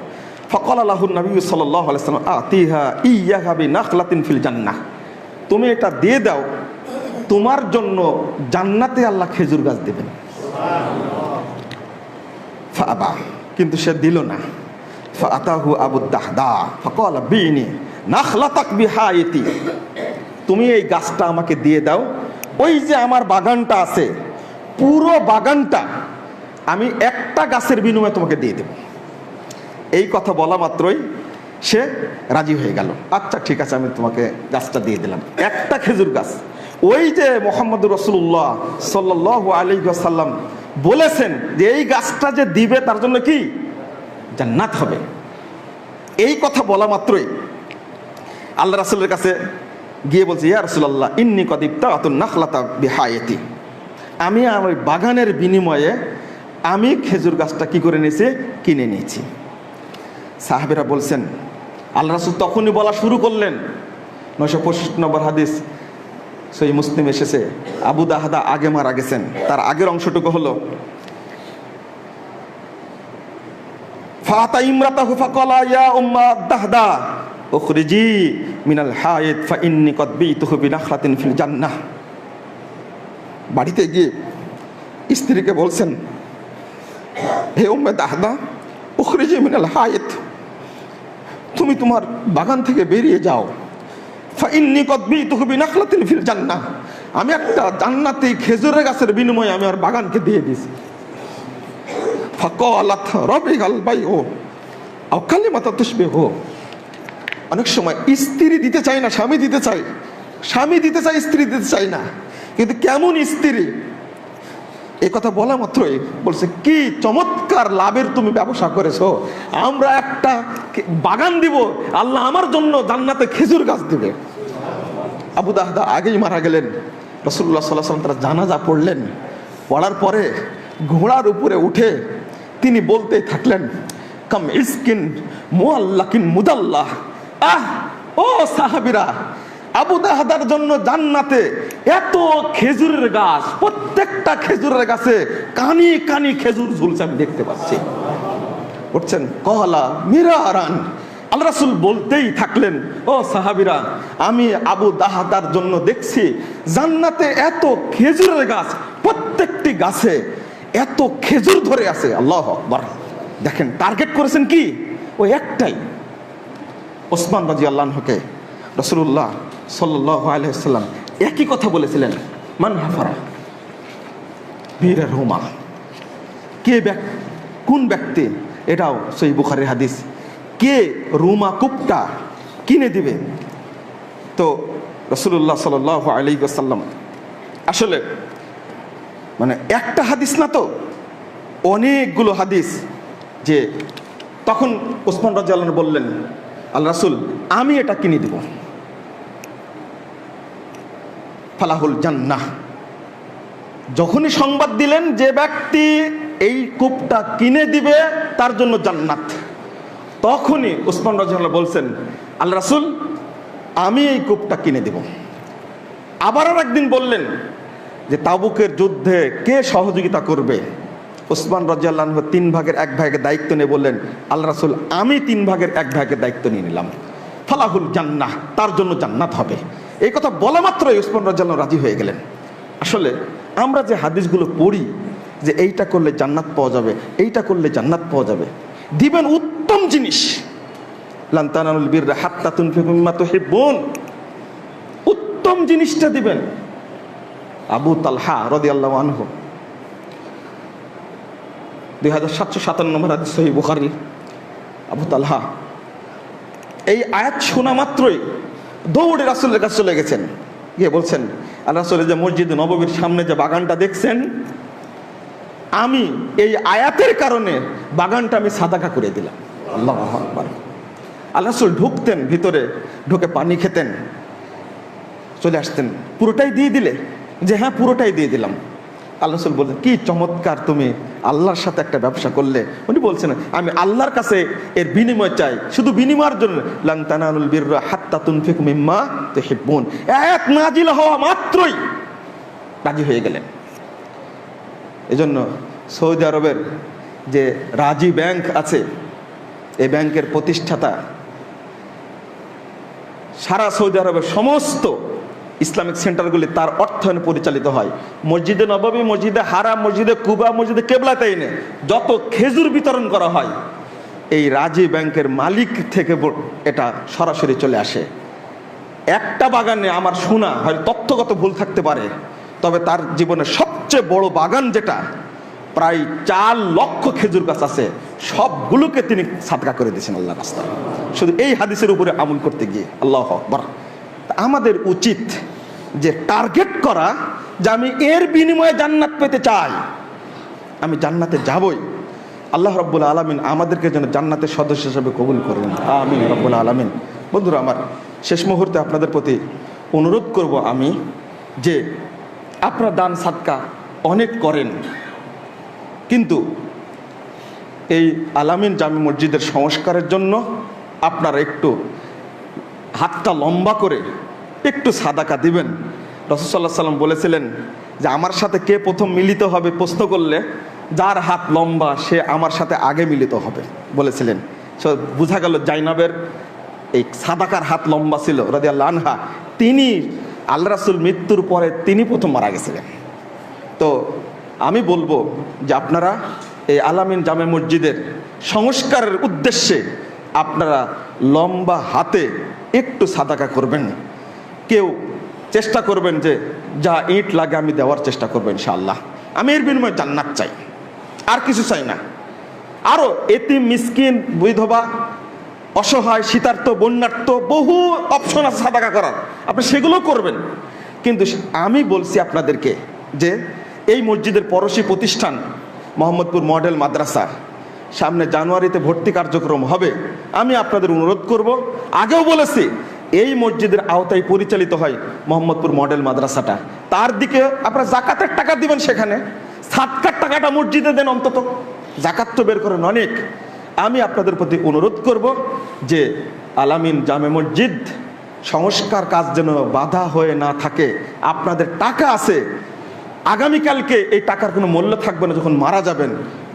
ফাকালা লাহু নবী সাল্লাল্লাহু আলাইহি ওয়াসাল্লাম আতিহা ইয়াহা বিনাখলাতিন ফিল জান্নাহ, তুমি এটা দিয়ে দাও, তোমার জন্য জান্নাতে আল্লাহ খেজুর গাছ দেবেন। ফাআবা, কিন্তু সে দিল না। ফাআতাহু আবু দাহদা ফাকালা বিনি নাখলাতাক বিহায়াতি, তুমি এই গাছটা আমাকে দিয়ে দাও, ওই যে আমার বাগানটা আছে পুরো বাগানটা আমি একটা গাছের বিনিময়ে তোমাকে দিয়ে দেব। এই কথা বলা মাত্রই সে রাজি হয়ে গেল। আচ্ছা ঠিক আছে, আমি তোমাকে গাছটা দিয়ে দিলাম, একটা খেজুর গাছ। ওই যে মুহাম্মদুর রাসূলুল্লাহ সাল্লাল্লাহু আলাইহি ওয়াসাল্লাম বলেছেন যে এই গাছটা যে দিবে তার জন্য কি জান্নাত হবে, এই কথা বলা মাত্রই আল্লাহ রাসূলের কাছে গিয়ে বলছে, ইয়া রাসূলুল্লাহ ইন্নী কদ ইবতাআতুন নাখলাতা বিহায়াতি, আমি আমার বাগানের বিনিময়ে আমি খেজুর গাছটা কি করে নিয়েছি, কিনে নিয়েছি। সাহাবীরা বলছেন, আল্লাহ রাসূল তখনই বলা শুরু করলেন, 965 নম্বর হাদিস সহিহ মুসলিম এসেছে, আবু দাহদা আগে মারা গেছেন। তার আগের অংশটুকু হলো ফাতা ইমরাতাহু ফাকালা ইয়া উম্মা দাহদা উখরিজি মিনাল হায়াত ফা ইন্নী কদ বিতুহু বিনাখলাতিন ফিল জান্নাহ। বাড়িতে গিয়ে স্ত্রীকে বলছেন, হে উম্মে দাহদা উখরিজি মিনাল হায়াত, তুমি তোমার বাগান থেকে বেরিয়ে যাও। ফা ইন্নী কদ বিতুহু বিনাখলাতিন ফিল জান্নাহ, আমি একটা জান্নাতি খেজুরের গাছের বিনিময়ে আমি আর বাগানকে দিয়ে দিয়েছি। ফাকালাত রাবিগাল বাইউ আও কালিমাতা তুশবিহু, অনেক সময় স্ত্রী দিতে চায় না, স্বামী দিতে চায়, স্বামী দিতে চায়, স্ত্রী দিতে চায় না, কিন্তু কেমন স্ত্রী, এই কথা বলা মাত্রই বলছে, কি চমৎকার লাভের তুমি ব্যবসা করেছো, আমরা একটা বাগান দিব, আল্লাহ আমার জন্য জান্নাতে খেজুর গাছ দিবে। আবু দাহদা আগেই মারা গেলেন। রাসূলুল্লাহ সাল্লাল্লাহু আলাইহি ওয়াসাল্লাম তারা জানাজা পড়লেন, পড়ার পরে ঘোড়ার উপরে উঠে তিনি বলতে থাকলেন, কাম ইসকিন মুআল্লাকিন মুদাল্লাহ, আহ ও সাহাবীরা, আবু দাহদার জন্য জান্নাতে এত খেজুরের গাছ, প্রত্যেকটা খেজুরের গাছে কানি কানি খেজুর ঝুলছে, আমি দেখতে পাচ্ছি। বলছেন কহলা মিরারান, আল্লাহ রাসূল বলতেই থাকলেন, ও সাহাবীরা, আমি আবু দাহদার জন্য দেখছি জান্নাতে এত খেজুরের গাছ, প্রত্যেকটি গাছে এত খেজুর ধরে আছে। আল্লাহু আকবার। দেখেন টার্গেট করেছেন কি, ওই একটাই। ওসমান রাদিয়াল্লাহু আনহুকে রাসূলুল্লাহ সাল্লাল্লাহু আলাইহি ওয়াসাল্লাম একই কথা বলেছিলেন, মান হাফারা বীর রোমা, কে কোন ব্যক্তি, এটাও সহিহ বুখারীর হাদিস, কে রোমা কূপটা কিনে দিবে। তো রাসূলুল্লাহ সাল্লাল্লাহু আলাইহি ওয়াসাল্লাম আসলে মানে একটা হাদিস না, তো অনেকগুলো হাদিস, যে তখন ওসমান রাদিয়াল্লাহু আনহু বললেন, আল্লাহ রাসূল আমি এটা কিনে দিব, ফালাহুল জান্নাহ। যখনই সংবাদ দিলেন যে ব্যক্তি এই কূপটা কিনে দিবে তার জন্য জান্নাত, তখনই ওসমান রাদিয়াল্লাহু আনহু বলছেন, আল্লাহ রাসূল আমি এই কূপটা কিনে দেব। আবার একদিন বললেন যে তাবুকের যুদ্ধে কে সহযোগিতা করবে। ওসমান রাদিয়াল্লাহু আনহু 3 ভাগের 1 ভাগের দায়িত্ব নিয়ে বললেন, আল্লাহ রাসূল আমি 3 ভাগের 1 ভাগের দায়িত্ব নিয়ে নিলাম, ফালাহুল জান্নাহ, তার জন্য জান্নাত হবে। এই কথা বলা মাত্রই উসমান রাদিয়াল্লাহু রাজি হয়ে গেলেন। আসলে আমরা যে হাদিসগুলো পড়ি যে এইটা করলে জান্নাত পাওয়া যাবে, এইটা করলে জান্নাত পাওয়া যাবে, দিবেন উত্তম জিনিস, লান তানালুল বিররা হাত্তা তুনফিকু মিম্মা তুহিব্বুন, উত্তম জিনিসটা দিবেন। আবু তালহা রাদিয়াল্লাহু আনহু 2757 নম্বর হাদিস সহিহ বুখারী। আবু তালহা এই আয়াত শোনা মাত্রই দৌড়ে রাসূলের কাছে চলে গেছেন, গিয়ে বলছেন, আল্লাহ রাসূল যে মসজিদ নববীর সামনে যে বাগানটা দেখছেন, আমি এই আয়াতের কারণে বাগানটা আমি সাদাকা করে দিলাম। আল্লাহু আকবার। আল্লাহ রাসূল ঢুকতেন ভিতরে, ঢুকে পানি খেতেন, চলে আসতেন, পুরোটাই দিয়ে দিলে, যে হ্যাঁ পুরোটাই দিয়ে দিলাম। আল্লাহ রাসূল বললেন, কি চমৎকার, তুমি আল্লাহর সাথে একটা ব্যবসা করলে। উনি বলছেন, আমি আল্লাহর কাছে এর বিনিময় চাই, শুধু বিনিময়ের জন্য। লান তানালুল বিররা হাত্তা তুনফিকু মিম্মা তুহিব্বুন, আয়াত নাজিল হওয়া মাত্রই রাজি হয়ে গেলেন। এজন্য সৌদি আরবের যে রাজি ব্যাংক আছে, এই ব্যাংকের প্রতিষ্ঠাতা সারা সৌদি আরবের সমস্ত ইসলামিক সেন্টারগুলি তার অর্থায়নে পরিচালিত হয়। মসজিদে নববী, মসজিদে হারাম, মসজিদে কুবা, মসজিদে কেবলাতাইনে যত খেজুর বিতরণ করা হয়, এই রাজি ব্যাংকের মালিক থেকে এটা সরাসরি চলে আসে। একটা বাগানে আমার শোনা হয়, তথ্যগত ভুল থাকতে পারে, তবে তার জীবনের সবচেয়ে বড় বাগান যেটা, প্রায় 4 লক্ষ খেজুর গাছ আছে, সবগুলোকে তিনি সাদকা করে দিয়েছেন আল্লাহর রাস্তায়, শুধু এই হাদিসের উপরে আমল করতে গিয়ে। আল্লাহু আকবার। আমাদের উচিত যে টার্গেট করা, যে আমি এর বিনিময়ে জান্নাত পেতে চাই, আমি জান্নাতে যাবই। আল্লাহ রাব্বুল আলামিন আমাদেরকে যেন জান্নাতের সদস্য হিসেবে কবুল করেন, আমিন রাব্বুল আলামিন। বন্ধুরা আমার, শেষ মুহূর্তে আপনাদের প্রতি অনুরোধ করব আমি, যে আপনারা দান সাদকা অনেক করেন, কিন্তু এই আলামিন জামে মসজিদের সংস্কারের জন্য আপনারা একটু হাতটা লম্বা করে একটু সাদাকা দিবেন। রাসূল সাল্লাল্লাহু আলাইহি সাল্লাম বলেছিলেন যে আমার সাথে কে প্রথম মিলিত হবে প্রশ্ন করলে, যার হাত লম্বা সে আমার সাথে আগে মিলিত হবে বলেছিলেন। সো বোঝা গেল জাইনাবের এই সাদাকার হাত লম্বা ছিল রাদিয়াল্লাহু আনহা, তিনি আল্লাহ রাসূল মৃত্যুর পরে তিনি প্রথম মারা গেছিলেন। তো আমি বলবো যে আপনারা এই আলামিন জামে মসজিদের সংস্কারের উদ্দেশ্যে আপনারা লম্বা হাতে একটু সাদাকা করবেন। কেউ চেষ্টা করবেন যে যা ইট লাগে আমি দেওয়ার চেষ্টা করবো ইনশাআল্লাহ। আমি এর বিনিময়ে জান্নাত চাই, আর কিছু চাই না। আরও এতিম, মিসকিন, বিধবা, অসহায়, শীতার্ত, বন্যার্ত বহু অপশন আছে সাদাকা করার, আপনি সেগুলো করবেন। কিন্তু আমি বলছি আপনাদেরকে যে এই মসজিদের পড়োশী প্রতিষ্ঠান মোহাম্মদপুর মডেল মাদ্রাসা, সামনে জানুয়ারিতে ভর্তি কার্যক্রম হবে। আমি আপনাদের অনুরোধ করব, আগেও বলেছি, এই মসজিদের আওতায় পরিচালিত হয় মোহাম্মদপুর মডেল মাদ্রাসাটা, তার দিকে আপনারা জাকাতের টাকা দিবেন, সেখানে সাদকার টাকাটা মসজিদে দেন অন্তত, জাকাত তো বের করেন অনেক। আমি আপনাদের প্রতি অনুরোধ করব যে আলামিন জামে মসজিদ সংস্কার কাজ যেন বাধা হয়ে না থাকে। আপনাদের টাকা আছে, আগামীকালকে এই টাকার কোনো মূল্য থাকবে না যখন মারা যাবেন।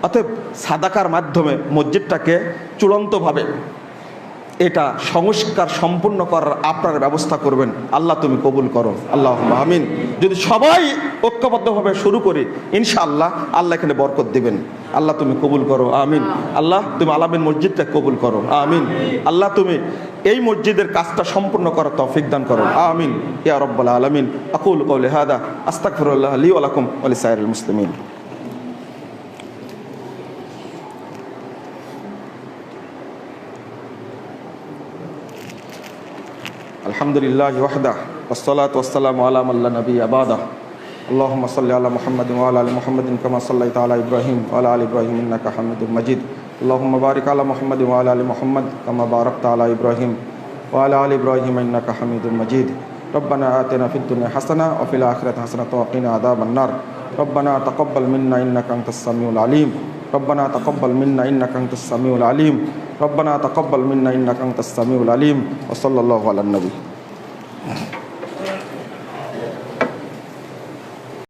অতএব সাদাকার মাধ্যমে মসজিদটাকে চূড়ান্তভাবে এটা সংস্কার সম্পূর্ণ করার আপনার ব্যবস্থা করবেন। আল্লাহ তুমি কবুল করো, আল্লাহ আমিন। যদি সবাই ঐক্যবদ্ধভাবে শুরু করি ইনশাআল্লাহ আল্লাহ এখানে বরকত দিবেন। আল্লাহ তুমি কবুল করো, আমিন। আল্লাহ তুমি আলামিন মসজিদটা কবুল করো, আমিন। আল্লাহ তুমি এই মসজিদের কাজটা সম্পূর্ণ করার তৌফিক দান করো, আমিন ইয়া রাব্বাল আলামিন। আকুলু কওলি হাদা আস্তাগফিরুল্লাহ লি ওয়া লাকুম ওয়া লিসাইরিল মুসলিমিন। আলহামদুলিল্লাহি ওয়াহদা ওয়াসসালাতু ওয়াসসালামু আলা মান লা নাবিয়্যা বা'দা। আল্লাহুম্মা সাল্লি আলা মুহাম্মাদিন ওয়া আলা আলি মুহাম্মাদিন কামা সাল্লাইতা আলা ইব্রাহিম ওয়া আলা আলি ইব্রাহিম ইন্নাকা হামিদুম মাজিদ। আল্লাহুম্মা বারিক আলা মুহাম্মাদিন ওয়া আলা আলি মুহাম্মাদ কামা বারাকতা আলা ইব্রাহিম ওয়া আলা আলি ইব্রাহিম ইন্নাকা হামিদুম মাজিদ। রব্বানা আতিনা ফিদ দুনিয়া হাসানাহ ওয়া ফিল আখিরাতি হাসানাতাও ওয়া কিনা আযাবান নার। রব্বানা তাকাব্বাল মিন্না ইন্নাকা আনতাস সামিউল আলিম। রব্বানা তাকাব্বাল মিন্না ইন্নাকা আনতাস সামিউল আলিম। রব্বানা তাকাব্বাল মিন্না ইন্নাকা আনতাস সামিউল আলিম। ওয়া সাল্লাল্লাহু আলা নবী।